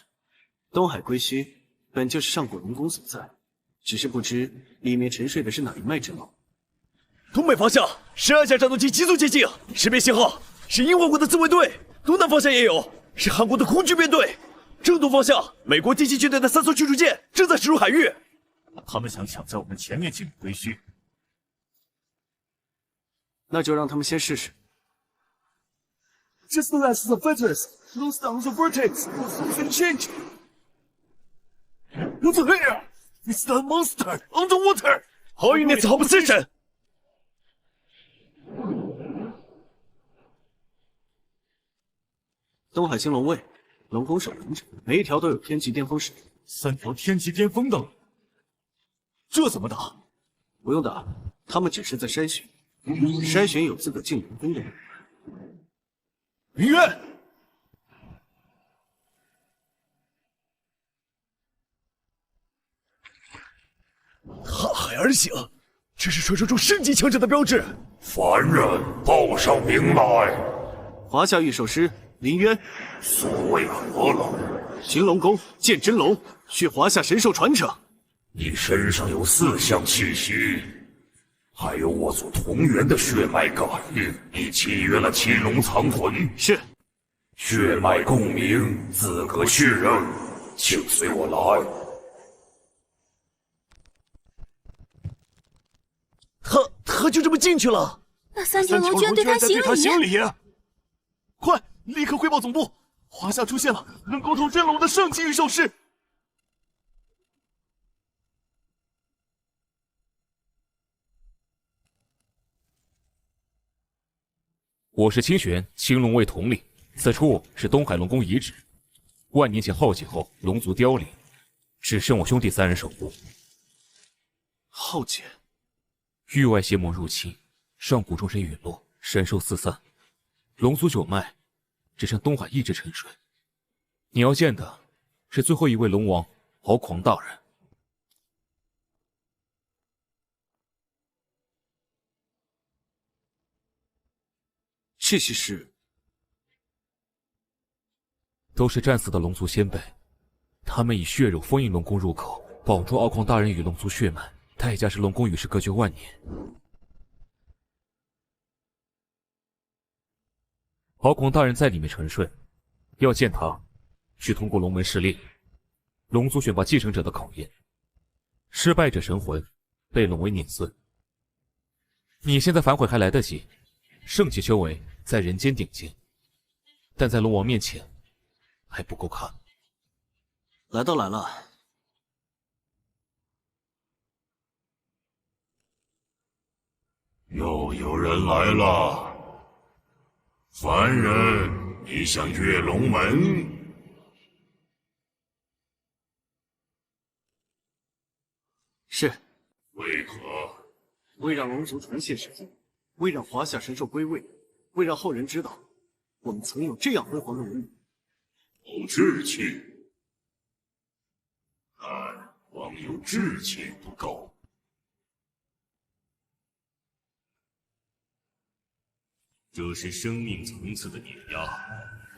东海归墟本就是上古龙宫所在，只是不知里面沉睡的是哪一脉之龙。东北方向12架战斗机急速接近，识别信号是英国国的自卫队，东南方向也有，是韩国的空军编队。正东方向，美国第7军队的3艘驱逐舰正在驶入海域。他们想抢在我们前面进入归墟，那就让他们先试试。 Just the last of the fighters. Close down the vortex. Something change. What's here? It's the monster underwater. 好运那次毫不失神。东海青龙卫，龙宫守门者，每一条都有天级巅峰使者。 3条天级巅峰的了，这怎么打？不用打，他们只是在筛选有资格进龙宫的人。明月，瀚海而行，这是传说中升级强者的标志。凡人报上名来。华夏御兽师林渊，所谓何来？寻龙宫见真龙，需华夏神兽传承。你身上有4项气息，还有我所同源的血脉感应，你契约了七龙藏魂。是。血脉共鸣，资格确认，请随我来。他就这么进去了？那3条龙居然对他行礼！快，立刻汇报总部！华夏出现了能沟通真龙的圣级御兽师。我是清玄，青龙卫统领。此处是东海龙宫遗址，万年前浩劫后，龙族凋零，只剩我兄弟3人守护。浩劫，域外邪魔入侵，上古众神陨落，神兽四散，龙族9脉只剩东海一直沉睡。你要见的是最后一位龙王敖狂大人。这些是。 都是战死的龙族先辈，他们以血肉封印龙宫入口，保住敖狂大人与龙族血脉，代价是龙宫与世隔绝万年。敖狂大人在里面沉睡，要见他，需通过龙门试炼，龙族选拔继承者的考验，失败者神魂被龙为碾碎。你现在反悔还来得及，圣级修为在人间顶尖，但在龙王面前。 还不够看。来都来了，又有人来了。凡人，你想越龙门？是。为何？为让龙族重现神迹，为让华夏神兽归位，为让后人知道，我们曾有这样辉煌的文明。 有志气，但光有志气不够。这是生命层次的碾压，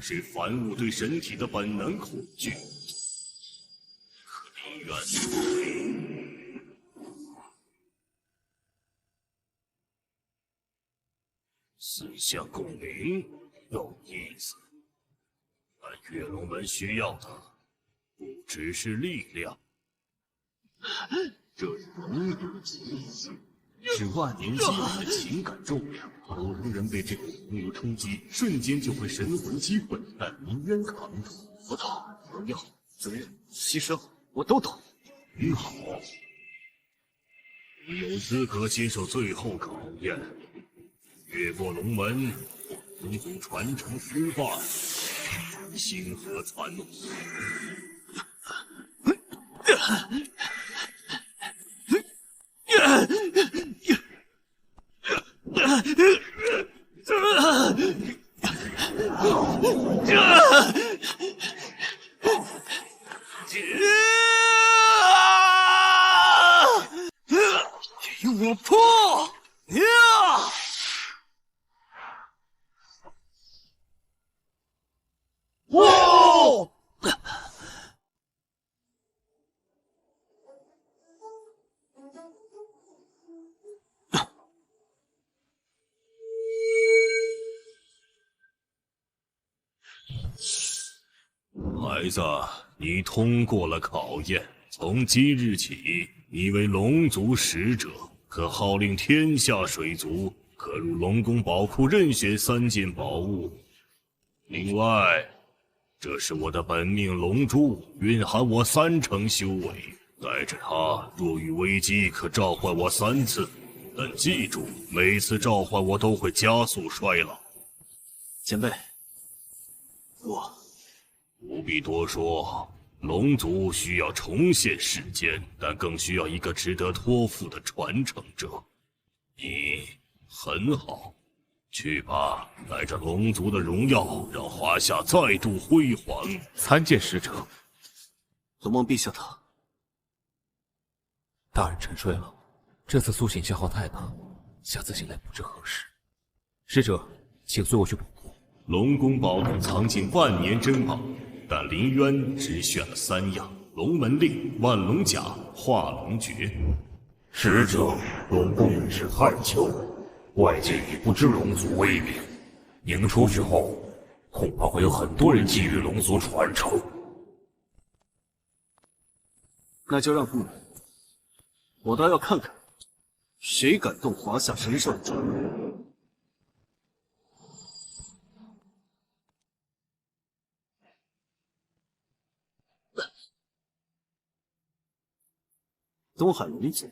是凡物对身体的本能恐惧。可林渊，四项共鸣有意思，但月龙门需要的不只是力量，这是龙族的气息。是万年积累的情感重量，普通人被这股洪流冲击，瞬间就会神魂击毁。但林渊扛住，佛道、荣耀、责任、牺牲，我都懂。很好，你有资格接受最后考验。越过龙门，龙族传承失败，星河残落。给我破！哇！孩子，你通过了考验。从今日起，你为龙族使者，可号令天下水族，可入龙宫宝库任选3件宝物。另外，这是我的本命龙珠，蕴含我3成修为。带着它，若遇危机，可召唤我3次。但记住，每次召唤我都会加速衰老。前辈，我不必多说，龙族需要重现世间，但更需要一个值得托付的传承者。你很好，去吧，带着龙族的荣耀，让华夏再度辉煌。参见使者。龙梦陛下他大人沉睡了，这次苏醒消耗太大，下次醒来不知何时。使者，请随我去宝库。龙宫宝库藏进万年珍宝，但林渊只选了3样：龙门令、万龙甲、化龙诀。使者，龙宫已至太久，外界已不知龙族威名。您出去后，恐怕会有很多人觊觎龙族传承。那就让他们来，我倒要看看，谁敢动华夏神兽之物。东海龙族，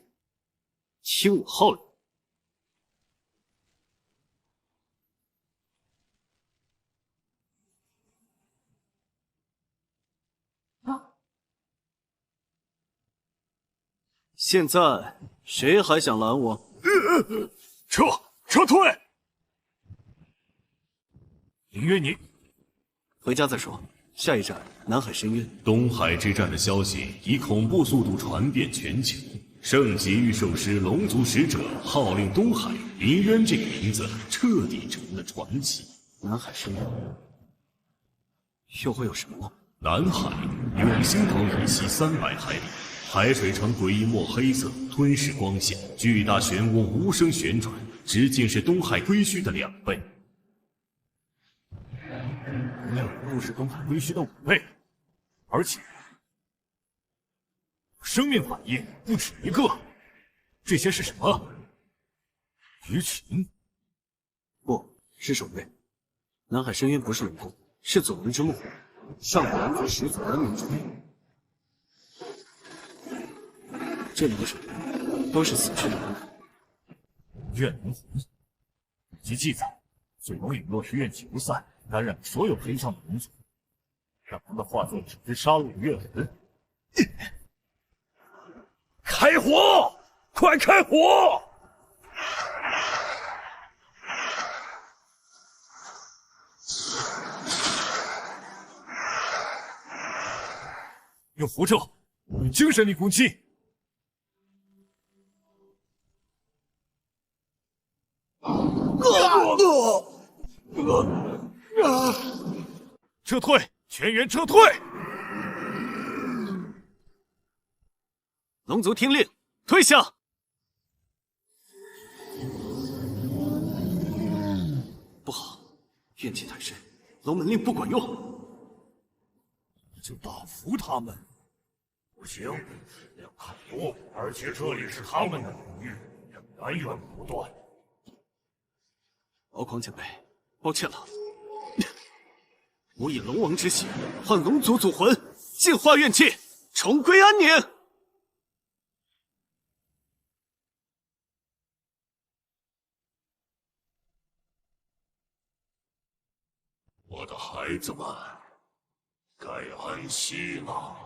轻我号令。现在谁还想拦我？撤退！林渊，你回家再说。下一站，南海深渊。东海之战的消息以恐怖速度传遍全球。圣级御兽师龙族使者号令东海，林渊这个名字彻底成了传奇。南海深渊又会有什么呢？南海，永兴岛以西300海里，海水呈诡异墨黑色，吞噬光线，巨大漩涡无声旋转，直径是东海归墟的2倍。量都是东海归墟的5倍，而且生命反应不止1个。这些是什么？鱼群？不是守卫。南海深渊不是龙宫，是祖灵之墓，上古龙族始祖文明之地。这里的守卫都是死去的龙族。怨灵魂，以及记载，嘴龙陨落时怨气不散，感染所有黑上的龙族，让他们化作只知杀戮的怨魂。开火！快开火！用符咒，用精神力攻击。撤退，全员撤退！龙族听令，退下！不好，怨气太深，龙门令不管用。就打服他们。不行，要砍多，而且这里是他们的领域，源源不断。敖狂前辈，抱歉了。我以龙王之血换龙族祖魂，净化怨气，重归安宁。我的孩子们，该安息了。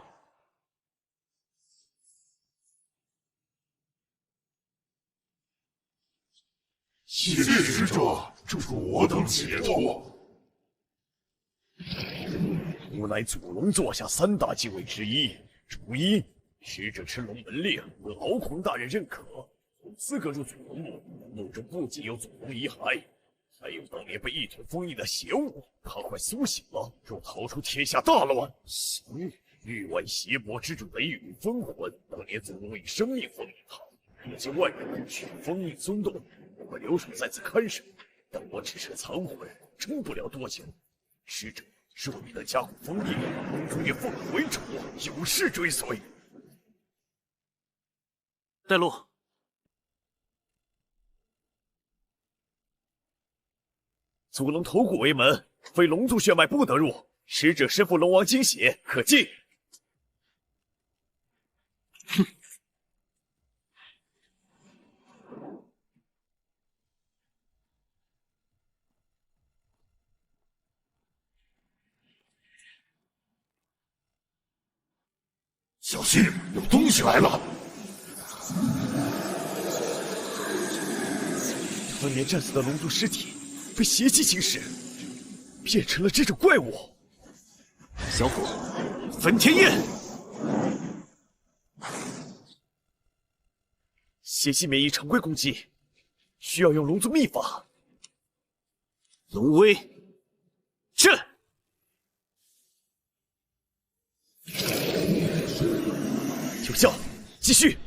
谢谢使者助我等解脱。吾乃祖龙座下3大继位之一，主一，使者持龙门令，得敖狂大人认可，有资格入祖龙墓。墓中不仅有祖龙遗骸，还有当年被一统封印的邪物。他快苏醒了，若逃出天下大乱，行！域外邪魔之主雷雨封魂，当年祖龙以生命封印他，如今外人去封印松动，我会留守在此看守。但我只是残魂，撑不了多久。使者，若你能加固封印，龙族也奉你为主，有事追随。带路。祖龙头骨为门，非龙族血脉不得入。使者身负龙王精血，可进。哼！小心，有东西来了！当年战死的龙族尸体被邪气侵蚀，变成了这种怪物。小虎，焚天焰！邪气免疫常规攻击，需要用龙族秘法。龙威震！有效，继续。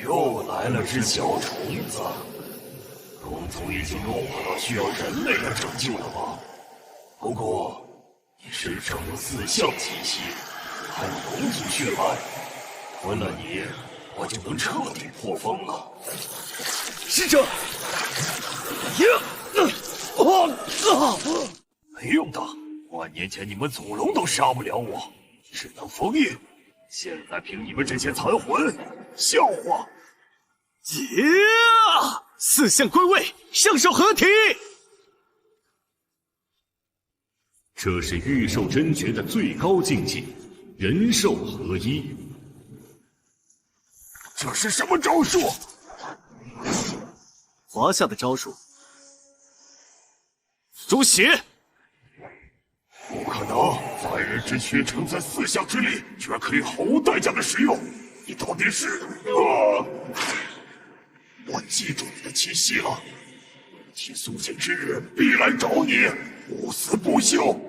又来了只小虫子，龙族已经弱化到需要人类的拯救了吗？不过你身上有4项气息，还有龙族血脉，吞了你，我就能彻底破封了。使者，没用的，10000年前你们祖龙都杀不了我，只能封印。现在凭你们这些残魂，笑话！4项归位，相手合体。这是御兽真诀的最高境界，人兽合一。这是什么招数？华夏的招数。诛邪！不可能！凡人之躯承载4项之力，居然可以毫无代价的使用。你到底是……我记住你的气息了。其苏醒之日，必来找你，不死不休。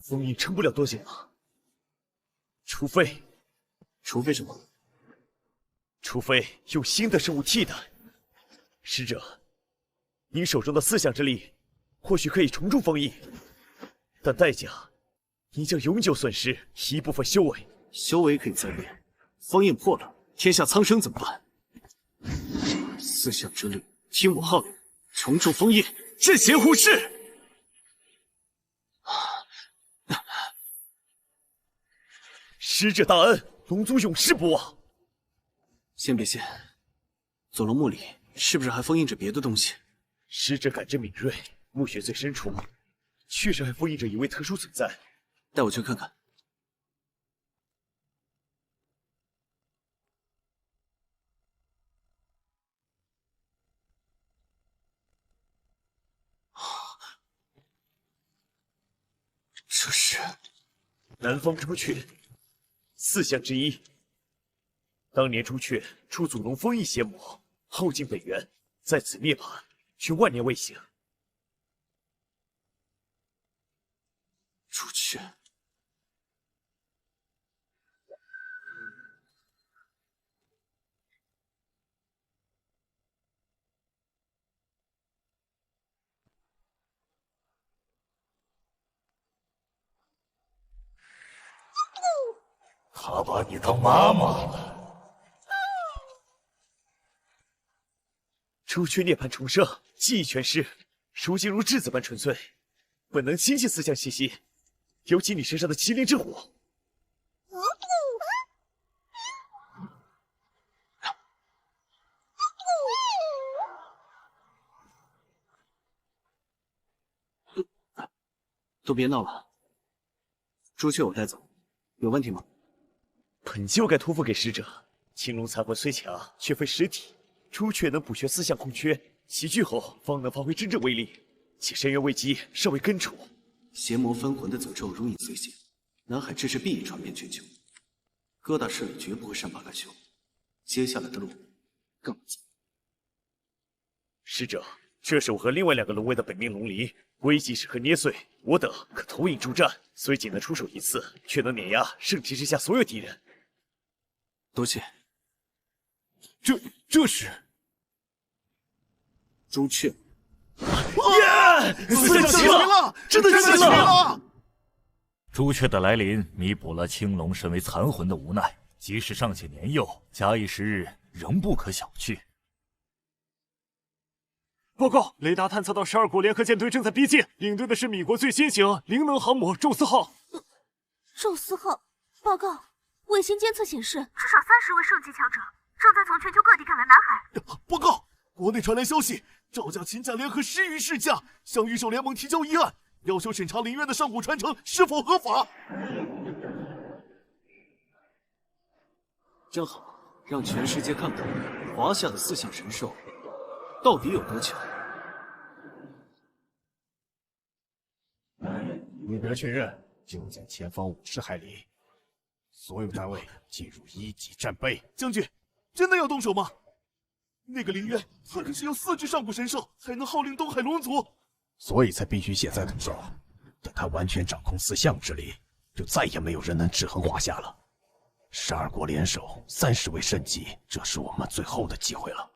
封印撑不了多久了，除非什么？除非用新的生物替代。使者，您手中的4项之力，或许可以重铸封印，但代价，您将永久损失一部分修为。修为可以再练，封印破了，天下苍生怎么办？4项之力，听我号令，重铸封印，镇邪护世。使者大恩，龙族永世不忘。先别谢，左龙墓里是不是还封印着别的东西？使者感知敏锐，墓穴最深处确实还封印着一位特殊存在。带我去看看。这是南方朱雀，4项之一。当年朱雀出祖龙封印邪魔，后进北原，在此涅槃，却万年未醒。朱雀，他把你当妈妈了。朱雀涅槃重生，记忆全失，如今如稚子般纯粹，本能亲近四象气息，尤其你身上的麒麟之火。都别闹了，朱雀我带走，有问题吗？本就该托付给使者。青龙残魂虽强，却非实体。朱雀能补全四象空缺，齐聚后方能发挥真正威力。且深渊危机尚未根除，邪魔分魂的诅咒如影随形，南海之事必已传遍全球。各大势力绝不会善罢甘休，接下来的路更糟。使者，这是我和另外2个龙卫的本命龙鳞，危急时刻捏碎，我等可投影助战。虽仅能出手一次，却能碾压圣体之下所有敌人。多谢。这是朱雀。四象齐了，真的齐了！朱雀的来临，弥补了青龙身为残魂的无奈。即使尚且年幼，假以时日，仍不可小觑。报告，雷达探测到12国联合舰队正在逼近，领队的是米国最新型灵能航母宙斯号。宙斯号，报告，卫星监测显示，至少30位圣级强者正在从全球各地赶来南海。报告，国内传来消息，赵家、秦家联合10余世家向御兽联盟提交议案，要求审查林渊的上古传承是否合法。正好，让全世界看看华夏的4项神兽到底有多强。你得确认，就在前方50海里，所有单位进入1级战备。将军，真的要动手吗？那个林渊，他可是有4只上古神兽，还能号令东海龙族，所以才必须现在动手。等他完全掌控4项之力，就再也没有人能制衡华夏了。12国联手30位圣级，这是我们最后的机会了。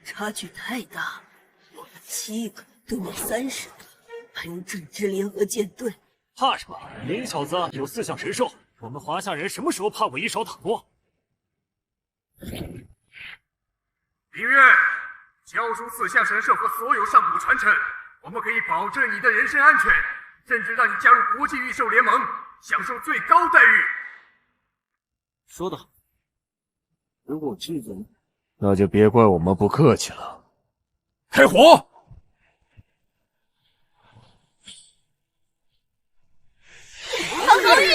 差距太大，我们7个对面30个，还有整支联合舰队，怕什么？林小子有4项神兽，我们华夏人什么时候怕过一手打过？林渊，交出4项神兽和所有上古传承，我们可以保证你的人身安全，甚至让你加入国际御兽联盟，享受最高待遇。说得好，如果这个，那就别怪我们不客气了。开火！唐高玉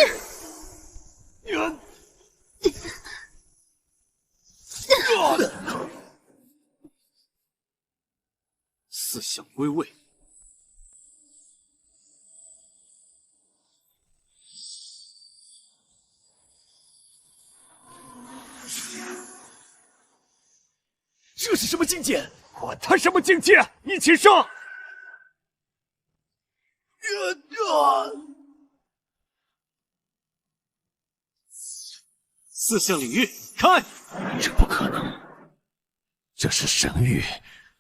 ，4项归位。这是什么境界？管他什么境界，一起上！4项领域开！这不可能，这是神域，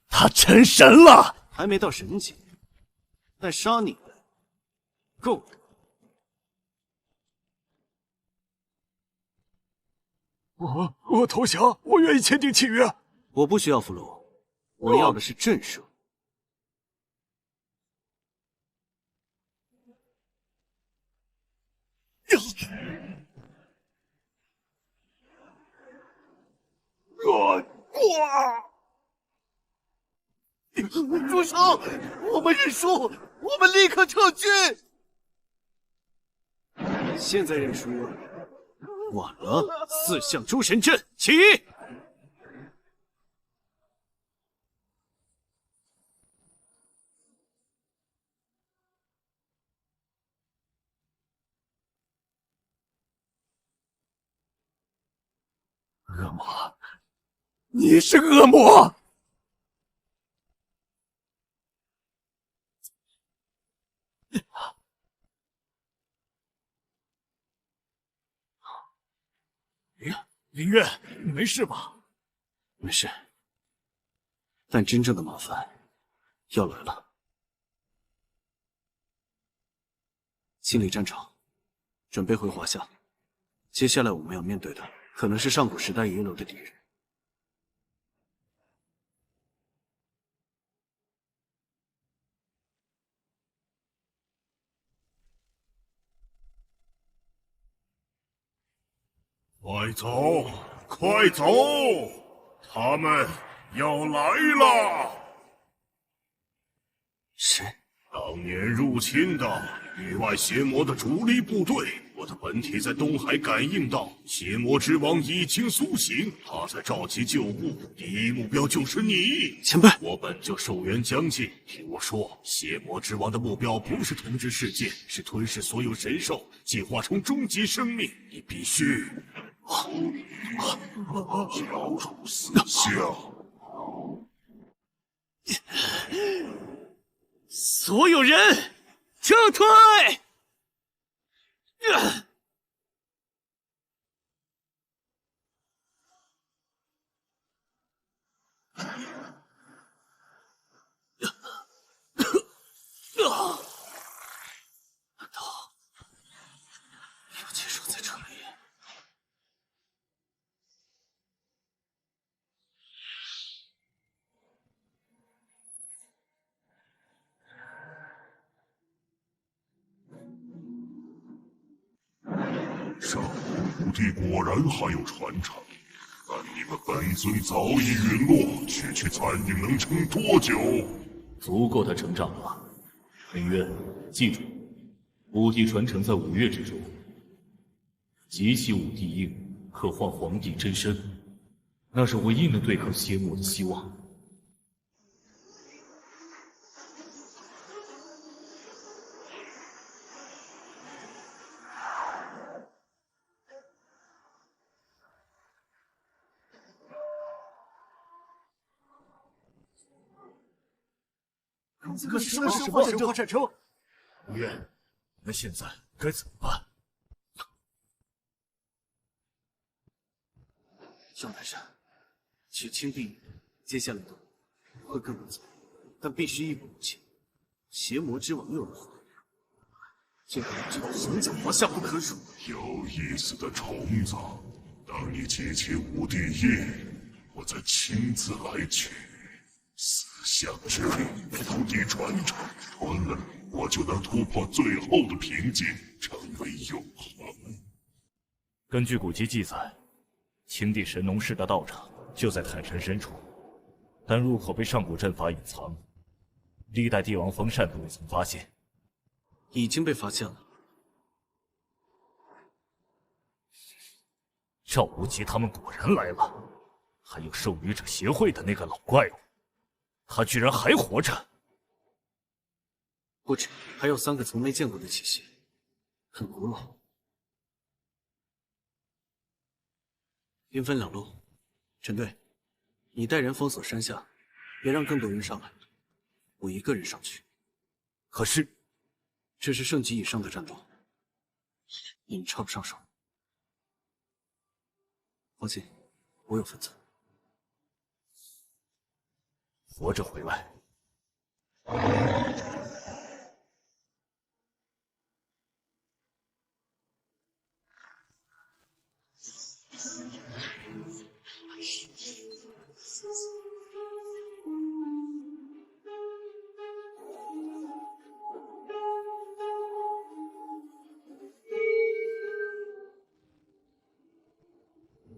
他成神了！还没到神级，但杀你的够了。我投降，我愿意签订契约。我不需要俘虏，我要的是震慑。住手！我们认输，我们立刻撤军。现在认输晚了，4项诸神阵起！魔，你是恶魔！林渊，你没事吧？没事，但真正的麻烦要来了。清理战场，准备回华夏。接下来我们要面对的，可能是上古时代遗留的敌人。快走，快走！他们要来了！谁？当年入侵的域外邪魔的主力部队，我的本体在东海感应到邪魔之王已经苏醒，他在召集旧部，第一目标就是你，前辈。我本就寿元将近，听我说，邪魔之王的目标不是统治世界，是吞噬所有神兽，进化成终极生命。你必须交出四项。所有人撤退！难道要结束在这里？上古五帝果然还有传承，但你们本尊早已陨落，区区残影能撑多久？足够他成长了。林渊，记住，五帝传承在5月之中。集齐五帝印，刻换皇帝真身，那是唯一能对抗邪魔的希望。可是神话战争，林渊，那现在该怎么办？萧南山，去青帝，接下来的会更难走，但必须一步步进。邪魔之王又如何？这个人只要横在华夏不可辱。有意思的虫子，当你集齐五帝印，我再亲自来取。四象之力，五帝传承，完了，我就能突破最后的瓶颈，成为永恒。根据古籍记载，青帝神农氏的道场就在坦山深处，但入口被上古阵法隐藏，历代帝王封禅都未曾发现。已经被发现了。赵无极他们果然来了，还有兽语者协会的那个老怪物。他居然还活着！不止，还有3个从没见过的气息，很古老。兵分2路，陈队，你带人封锁山下，别让更多人上来。我一个人上去。可是，这是圣级以上的战斗，你插不上手。放心，我有分寸。活着回来。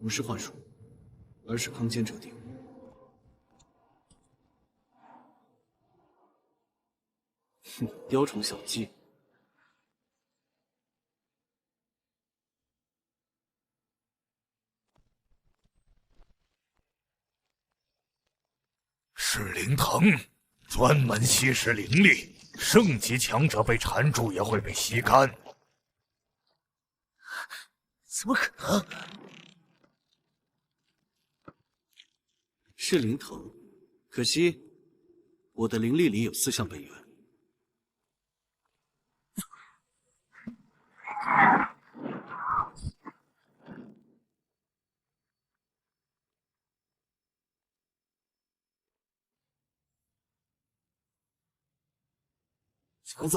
不是幻术，而是空间折叠。哼，雕虫小技。是灵藤，专门吸食灵力，圣级强者被缠住也会被吸干。怎么可能？是灵藤，可惜我的灵力里有4项本源。小子，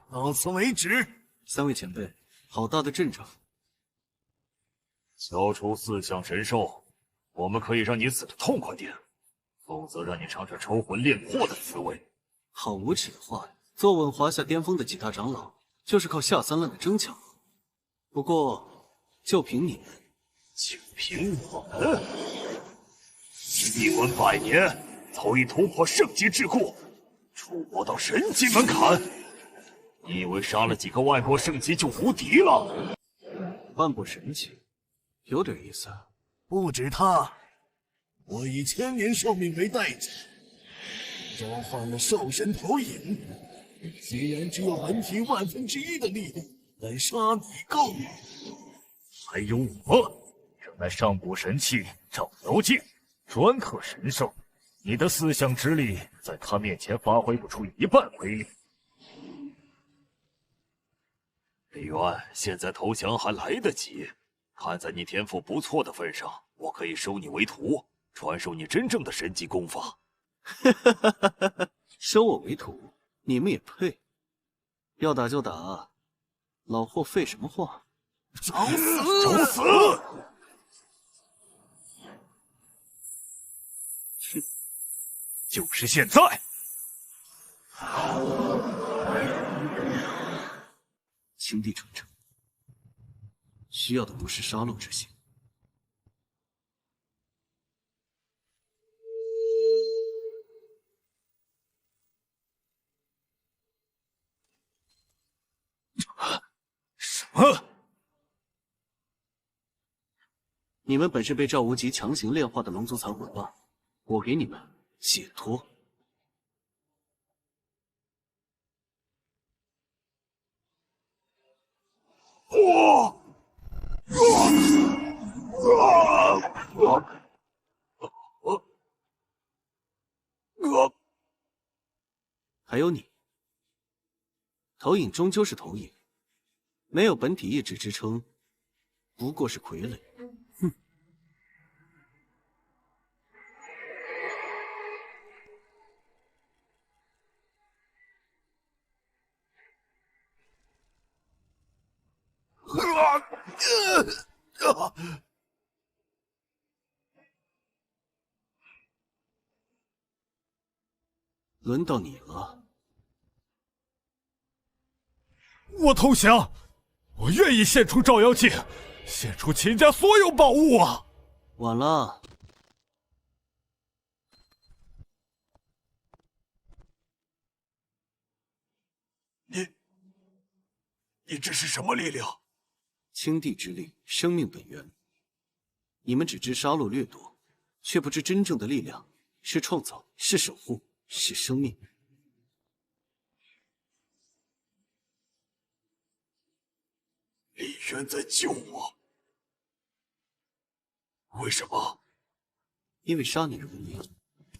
到此为止。3位前辈，好大的阵仗！交出4项神兽，我们可以让你死得痛快点，否则让你尝尝抽魂炼魄的滋味。好无耻的话！坐稳华夏巅峰的几大长老，就是靠下三滥的争抢。不过，就凭你们，就凭我们，一文100年，早已突破圣级桎梏，触摸到神级门槛。你以为杀了几个外国圣级就无敌了？半步神级，有点意思。不止他，我以1000年寿命为代价，召唤了兽神投影，虽然只有本体1/1000的力量，但杀你够了。还有我，这乃上古神器照妖镜，专克神兽。你的4项之力，在他面前发挥不出1半威力。李渊，现在投降还来得及。看在你天赋不错的份上，我可以收你为徒，传授你真正的神级功法。收我为徒，你们也配？要打就打，老霍废什么话？找死！找死！哼，就是现在！青帝传承，需要的不是杀戮之心。什么？你们本是被赵无极强行炼化的龙族残魂吧？我给你们解脱。还有你，投影终究是投影，没有本体意志支撑，不过是傀儡。哼！轮到你了。我投降，我愿意献出照妖镜，献出秦家所有宝物啊！晚了。你这是什么力量？青帝之力，生命本源。你们只知杀戮掠夺，却不知真正的力量是创造，是守护，是生命。李渊在救我，为什么？因为杀你容易，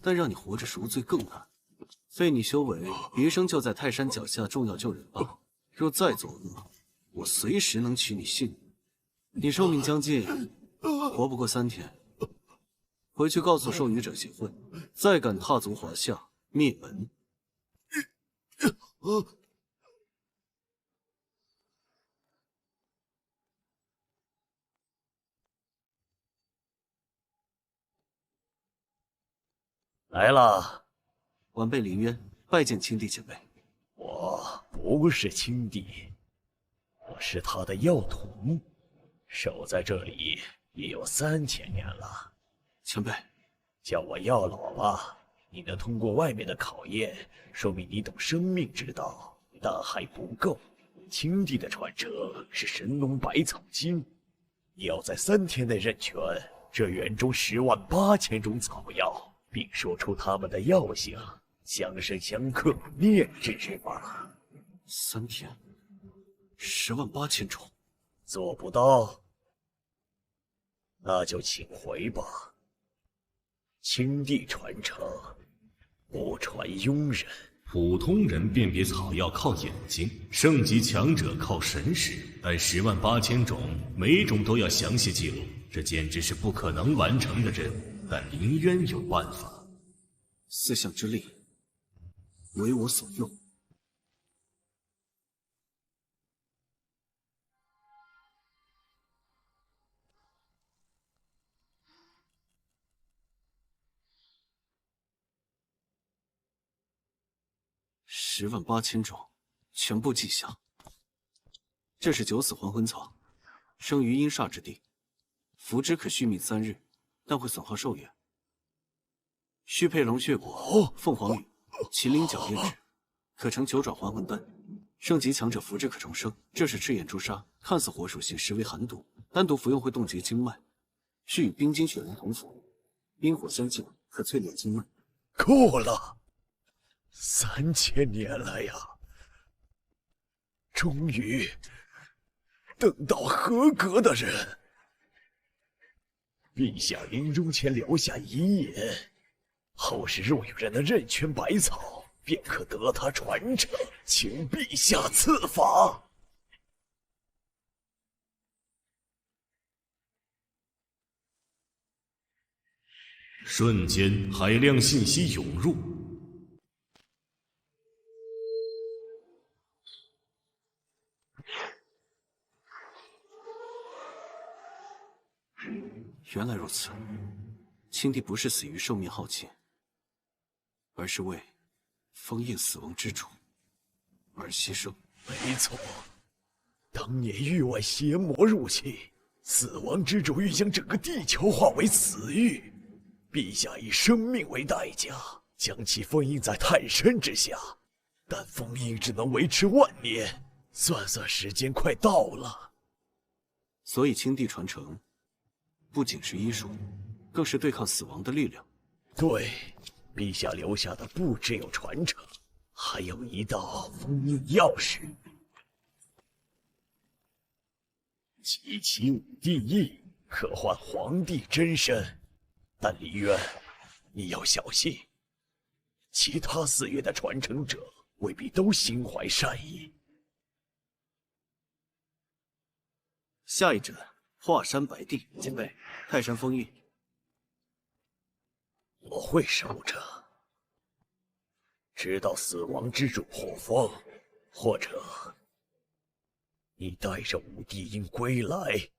但让你活着赎罪更难。废你修为，余生就在泰山脚下重要救人吧。若再作恶，我随时能取你性命。你寿命将尽，活不过3天。回去告诉授予者协会，再敢踏足华夏，灭门。来了，晚辈林渊拜见青帝前辈。我不是青帝，我是他的药童，守在这里也有3000年了。前辈，叫我药老吧。你能通过外面的考验，说明你懂生命之道，但还不够。青帝的传承是神农百草经，你要在3天内认全这园中108000种草药，并说出它们的药性，相生相克，炼制之法。 3天，108000种，做不到，那就请回吧。青帝传承，不传庸人。普通人辨别草药靠眼睛，圣级强者靠神识，但108000种，每种都要详细记录，这简直是不可能完成的任务。但林渊有办法。四象之力，为我所用。108000种，全部记下。这是九死还魂草，生于阴煞之地，服之可续命3日，但会损耗寿元。需配龙血果、凤凰羽、麒麟角炼制，可成9转还魂丹。圣级强者服之可重生。这是赤眼朱砂，看似火属性，实为寒毒，单独服用会冻结经脉，需与冰晶雪莲同服，冰火相救，可淬炼经脉。够了，3000年了呀，终于等到合格的人。陛下临终前留下遗言，后世若有人能认全百草，便可得他传承，请陛下赐法。瞬间，海量信息涌入。原来如此，青帝不是死于寿命耗尽，而是为封印死亡之主而牺牲。没错，当年域外邪魔入侵，死亡之主欲将整个地球化为死域，陛下以生命为代价，将其封印在泰山之下，但封印只能维持万年，算时间快到了。所以青帝传承不仅是医术，更是对抗死亡的力量。对，陛下留下的不只有传承，还有一道封印钥匙。集齐5帝印，可换皇帝真身。但李渊，你要小心，其他4岳的传承者未必都心怀善意。下一阵，华山白帝，前辈，泰山封印。我会守着，直到死亡之主获封，或者你带着5帝印归来。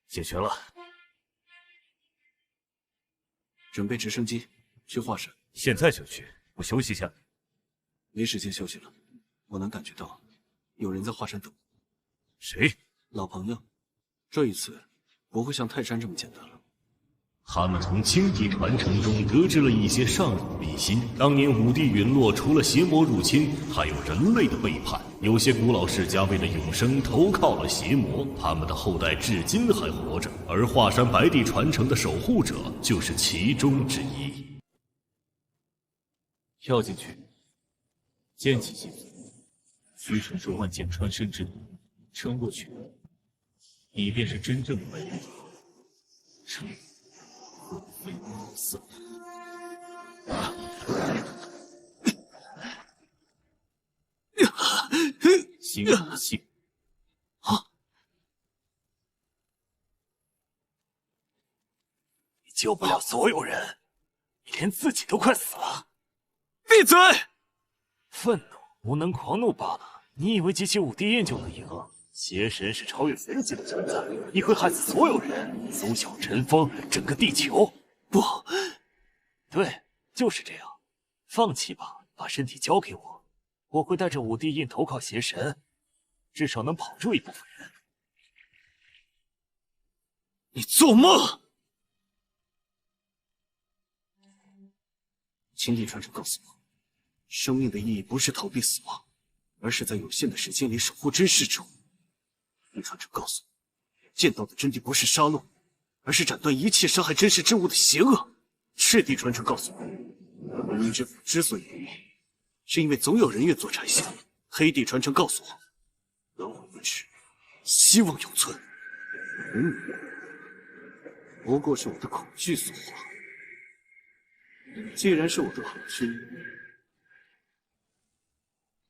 解决了。准备直升机去华山。现在就去，我休息一下。没时间休息了，我能感觉到有人在华山等。谁？老朋友。这一次不会像泰山这么简单了。他们从青帝传承中得知了一些上古秘辛。当年5帝陨落，除了邪魔入侵，还有人类的背叛。有些古老世家为了永生，投靠了邪魔，他们的后代至今还活着。而华山白帝传承的守护者就是其中之一。跳进去，剑气进去，需承受万剑穿身之力，撑过去，你便是真正的白帝。成魂飞梦色。心有气。你救不了所有人，你连自己都快死了。闭嘴！愤怒、无能、狂怒罢了。你以为集齐5帝印就能赢？邪神是超越人级的存在，你会害死所有人，苏小尘封整个地球。不，对，就是这样。放弃吧，把身体交给我，我会带着5帝印投靠邪神，至少能保住一部分人。你做梦！青帝传承告诉我，生命的意义不是逃避死亡，而是在有限的时间里守护真实之物。你传承告诉我，剑道的真谛不是杀戮，而是斩断一切伤害真实之物的邪恶。赤帝传承告诉我，文明之府之所以无名，是因为总有人愿做拆仙。黑帝传承告诉我，轮回一世，希望永存。不过是我的恐惧所化。既然是我的恐惧，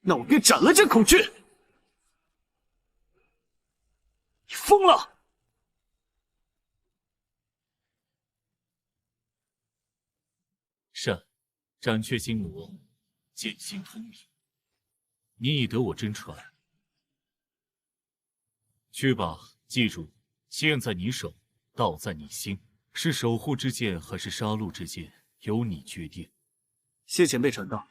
那我便斩了这恐惧！你疯了！善，斩却金罗，剑心通明。你已得我真传。去吧，记住，剑在你手，道在你心，是守护之剑还是杀戮之剑，由你决定。谢前辈传道。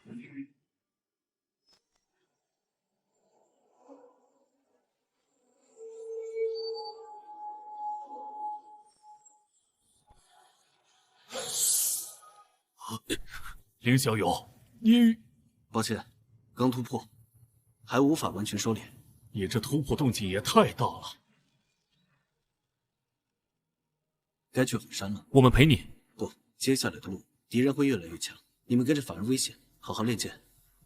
林小友，你……抱歉，刚突破，还无法完全收敛。你这突破动静也太大了。该去衡山了。我们陪你。不，接下来的路敌人会越来越强，你们跟着反而危险。好好练剑，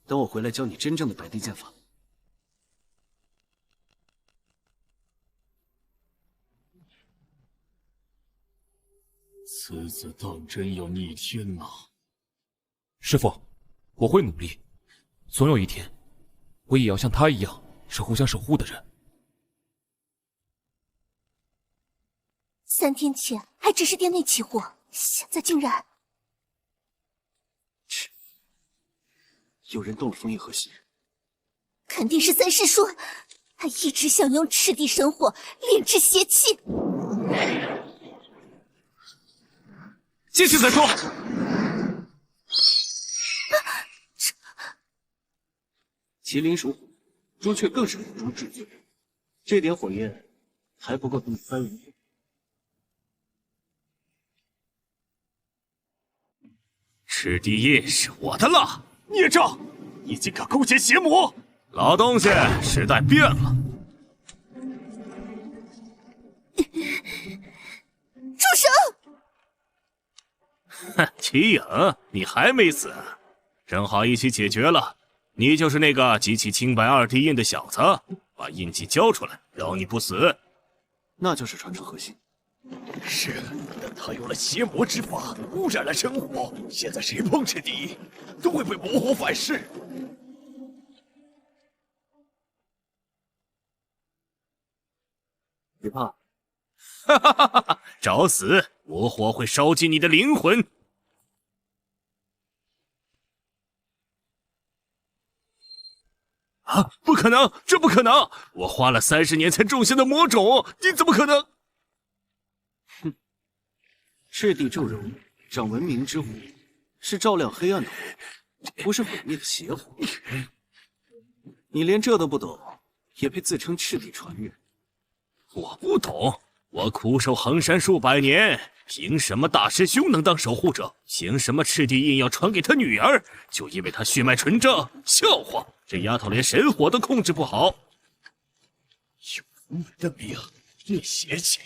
等我回来教你真正的白帝剑法。此子当真要逆天呐！师傅，我会努力，总有一天，我也要像他一样是互相守护的人。3天前还只是店内起火，现在竟然……有人动了封印核心，肯定是三师叔，他一直想用赤地神火炼制邪气。继续再说。麒麟属火，朱雀更是火中至尊，这点火焰还不够他们翻云。赤地印是我的了！孽障，你竟敢勾结邪魔！老东西，时代变了。住手！哼，齐影，你还没死，正好一起解决了。你就是那个集齐青白2地印的小子，把印记交出来，饶你不死。那就是传承核心。是，但他用了邪魔之法，污染了神火。现在谁碰赤地，都会被魔火反噬。别怕，哈哈哈哈！找死！魔火会烧尽你的灵魂。啊！不可能，这不可能！我花了30年才种下的魔种，你怎么可能？哼！赤地咒容，掌文明之火，是照亮黑暗的火，不是毁灭的邪火。你连这都不懂，也配自称赤地传人？我不懂，我苦守衡山数百年，凭什么大师兄能当守护者？凭什么赤地印要传给他女儿？就因为他血脉纯正？笑话！这丫头连神火都控制不好。有无门的命，练邪气，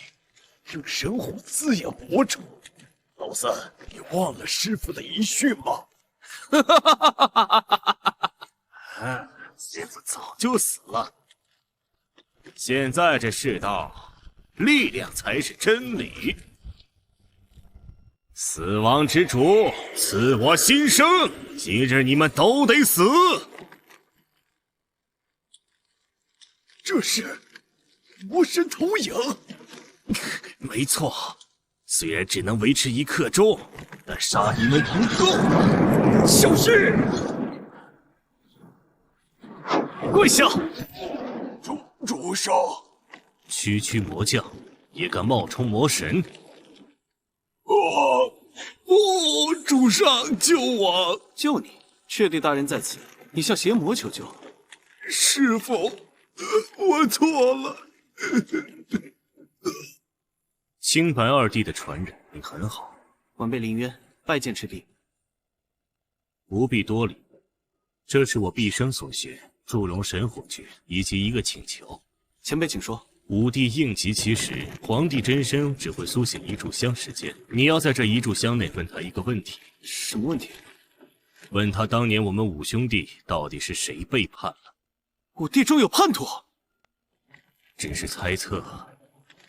用神火滋养魔种。老三，你忘了师傅的遗训吗？哈哈哈哈哈哈！师傅早就死了。现在这世道，力量才是真理。死亡之主赐我新生，今日你们都得死。这是魔神投影。没错，虽然只能维持1刻钟，但杀你们不够。小心！跪下！主上，区区魔将也敢冒充魔神？主上救我！救你？赤地大人在此，你向邪魔求救？师傅，我错了。青白2地的传人，你很好。晚辈林渊拜见赤地。不必多礼，这是我毕生所学祝融神火诀以及一个请求。前辈请说。武帝应急其时，皇帝真身只会苏醒1炷香时间，你要在这1炷香内问他一个问题。什么问题？问他当年我们5兄弟到底是谁背叛了？我地中有叛徒？只是猜测，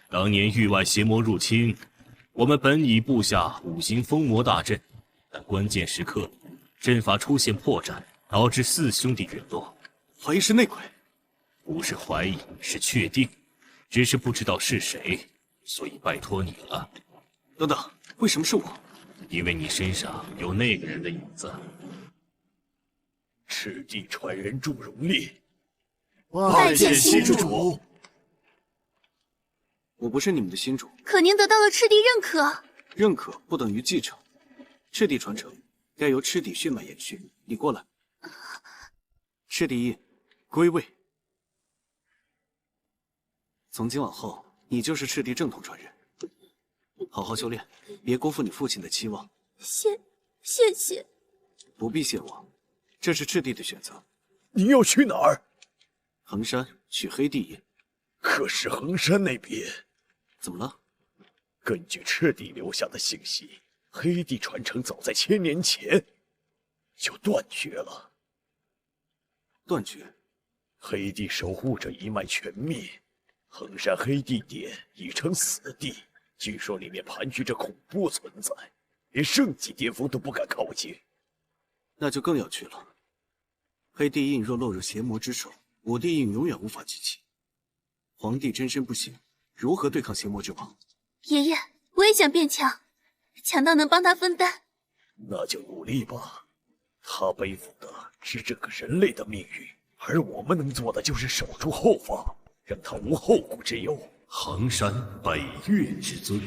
当年域外邪魔入侵，我们本已布下5行封魔大阵，但关键时刻，阵法出现破绽，导致4兄弟陨落。怀疑是内鬼？不是怀疑，是确定，只是不知道是谁，所以拜托你了。等等，为什么是我？因为你身上有那个人的影子。赤地传人祝融烈，拜见新主。我不是你们的新主，可您得到了赤地认可。认可不等于继承，赤地传承该由赤地血脉延续。你过来。赤地印归位。从今往后，你就是赤地正统传人。好好修炼，别辜负你父亲的期望。谢谢。不必谢我，这是赤地的选择。你要去哪儿？衡山取黑地印。可是衡山那边怎么了？根据赤地留下的信息，黑地传承早在1000年前就断绝了。断绝？黑地守护者一脉全灭，衡山黑地殿已成死地。据说里面盘踞着恐怖存在，连圣级巅峰都不敢靠近。那就更要去了。黑地印若落入邪魔之手，5地印永远无法集齐。皇帝真身不行，如何对抗邪魔之王？爷爷，我也想变强，强到能帮他分担。那就努力吧。他背负的是整个人类的命运，而我们能做的就是守住后方，让他无后顾之忧。衡山北岳之尊。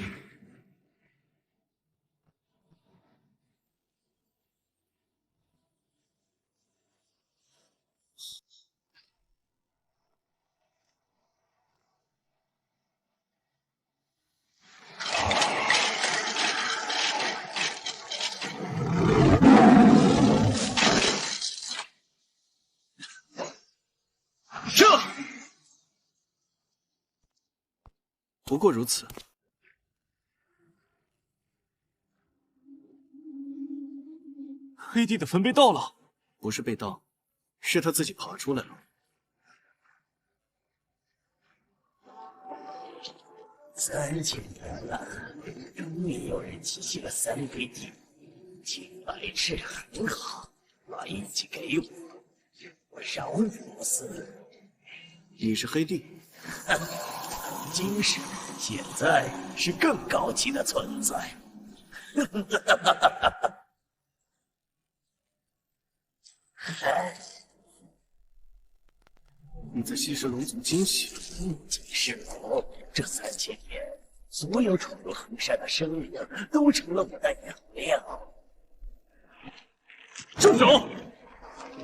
不过如此。黑帝的坟被盗了，不是被盗，是他自己爬出来了。3000年了，终于有人集齐了3杯地，请来吃很好，把印记给我饶你不死。你是黑帝？曾经是，现在是更高级的存在。你在吸食龙族精血？即是我，这3000年，所有闯入衡山的生灵都成了我的养料。住手！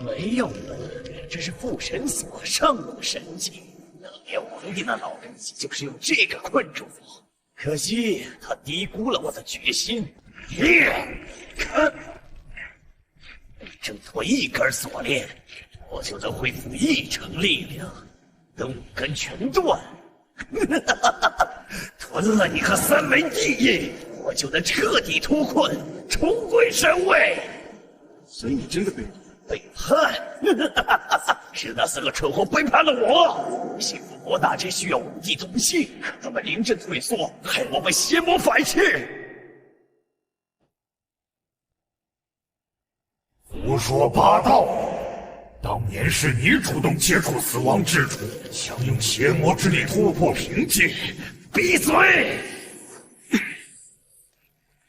没有了，这是父神所上路神迹。能连皇帝那老东西就是用这个困住我，可惜他低估了我的决心。看，挣脱一根锁链，我就能恢复1成力量。等5根全断，吞了你和3枚地印，我就能彻底脱困，重归神位。所以你真的背叛？是那4个蠢货背叛了我。幸福魔大阵需要5帝同心，可他们临阵退缩，害我被邪魔反噬。胡说八道！当年是你主动接触死亡之主，想用邪魔之力突破瓶颈。闭嘴！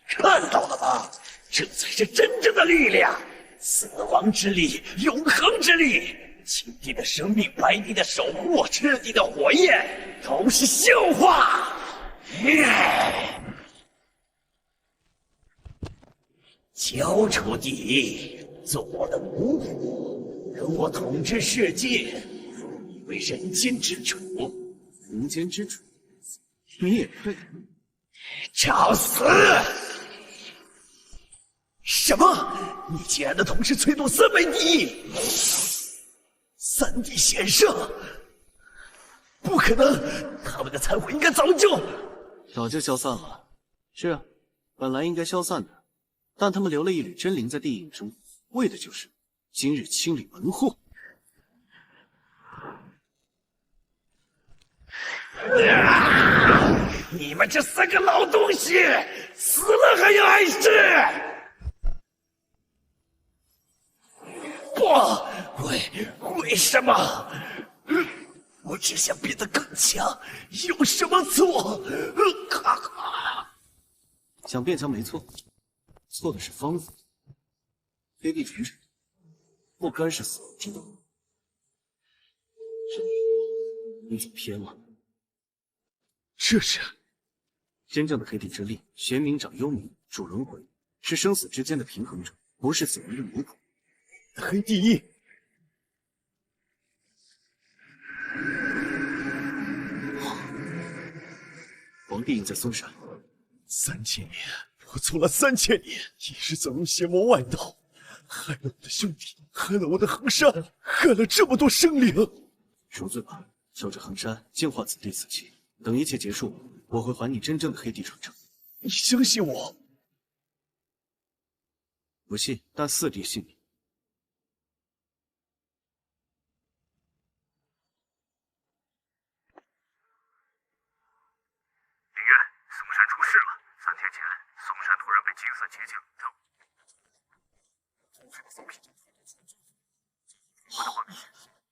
看到了吧？这才是真正的力量。死亡之力，永恒之力，青帝的生命，白帝的守护，赤帝的火焰，都是笑话。交出地，做我的奴仆，跟我统治世界，你为人间之主。人间之主，你也配？找死！什么？你竟然能同时催动3枚地印？3帝显圣？不可能！他们的残魂应该早就消散了。是啊，本来应该消散的，但他们留了一缕真灵在地印中，为的就是今日清理门户。你们这3个老东西，死了还要碍事！为什么？我只想变得更强，有什么错？想变强没错，错的是方法。黑帝传承不该是死亡之道，你走偏了。这是真正的黑帝之力，玄冥掌幽冥，主轮回，是生死之间的平衡者，不是死亡的奴仆。黑帝一。皇帝印在嵩山3000年，我做了3000年，一直走入邪魔外道，害了我的兄弟，害了我的衡山，害了这么多生灵。赎罪吧，守着衡山，净化子弟死气。等一切结束，我会还你真正的黑帝传承。你相信我？不信，但4弟信你。嵩山出事了！3天前，嵩山突然被金色结界笼罩。我的幻觉，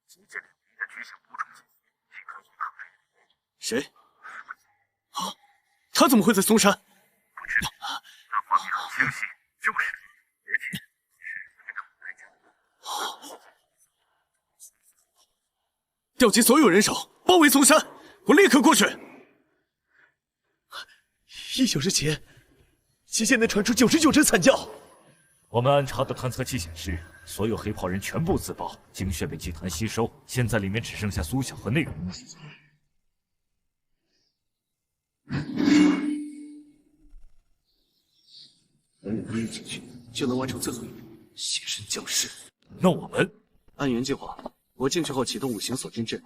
结界里你的觉醒无重击，即可以抗拒。谁？啊，他怎么会在嵩山？不知道，但画面很清晰，就是他，而且是非常代价。调集所有人手，包围嵩山！我立刻过去。1小时前，结界内传出99声惨叫。我们安插的探测器显示，所有黑袍人全部自爆，精血被祭坛吸收，现在里面只剩下苏小和内容。等我一进去，就能完成最后一步，现身降世。那我们按原计划，我进去后启动5行锁阵阵，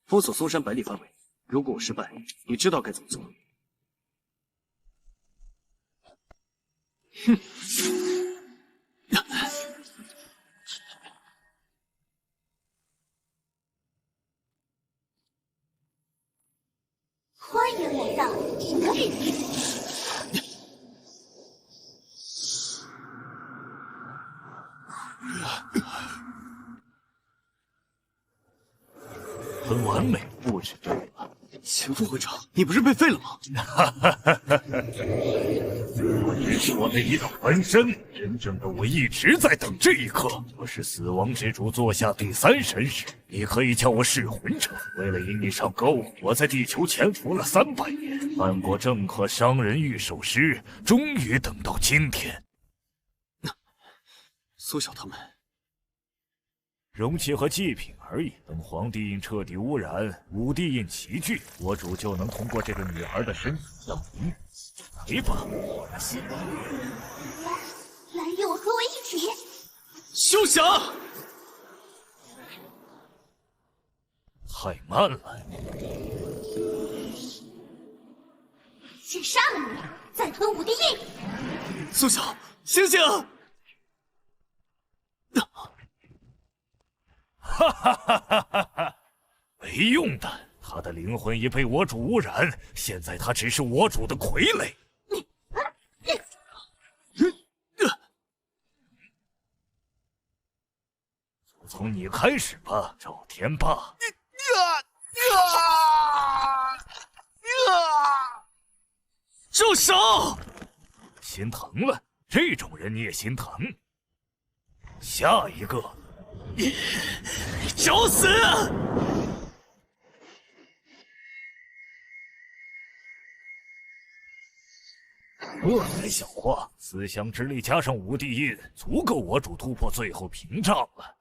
封锁嵩山100里范围。如果我失败，你知道该怎么做。哼！欢迎来到神域。很完美，不止这个。前副会长，你不是被废了吗？我只是我的一道分身，真正的我一直在等这一刻。我是死亡之主座下第3神使，你可以叫我噬魂者。为了引你上钩，我在地球潜伏了300年，犯过政客、商人、御守师，终于等到今天。苏小他们。容器和祭品而已。等皇帝印彻底污染，5帝印齐聚，我主就能通过这个女孩的身死证明。来吧，蓝月，我和我一起。休想！太慢了。先杀了你，再吞5帝印。苏小，醒醒！哈哈哈哈哈哈！没用的，他的灵魂已被我主污染，现在他只是我主的傀儡。从你开始吧，赵天霸。住手！心疼了，这种人你也心疼。下一个。找死！这才像话，思想之力加上5帝印，足够我主突破最后屏障了。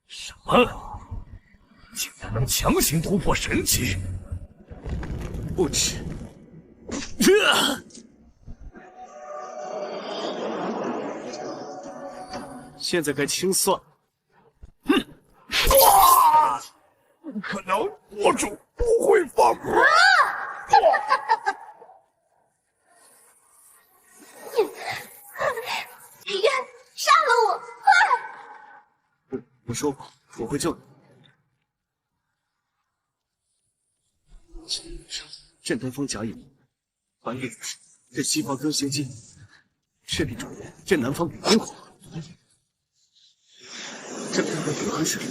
什么？竟然能强行突破神级？不止！现在该清算。哼！不可能，我主不会放过。李渊，杀了我！快！我说过我会救你。镇东风甲乙，反地镇西方更行机，赤壁中原镇南方丙丁火，镇东方平衡水。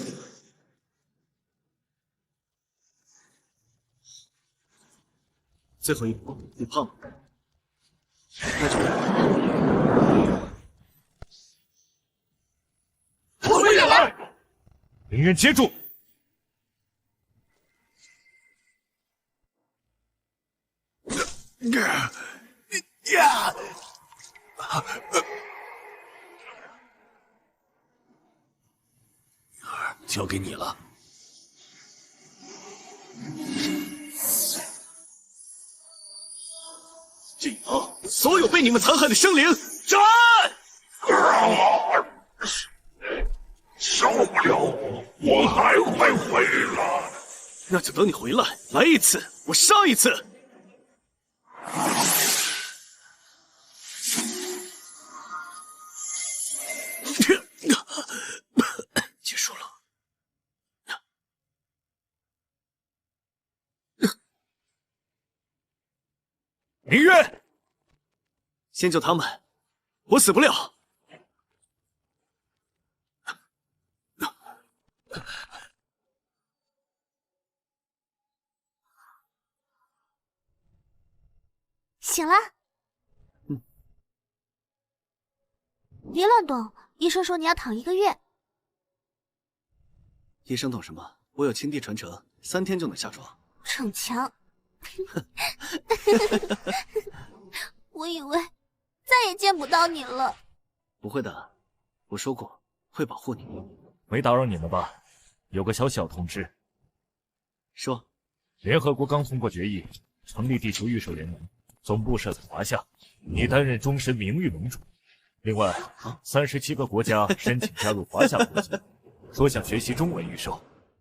最后一步，你胖吗？那就回来！林渊接住！交给你了。晋阳，所有被你们残害的生灵，斩！受不了，我还会回来。那就等你回来，来一次，我杀一次。结束了。明月，先救他们，我死不了。醒了。别乱动，医生说你要躺1个月。医生懂什么？我有青帝传承，3天就能下床。逞强。我以为再也见不到你了。不会的，我说过会保护你。没打扰你们吧？有个小通知。说，联合国刚通过决议，成立地球御兽联盟，总部设在华夏，你担任终身名誉盟主。另外，37个国家申请加入华夏国籍，说想学习中文御兽。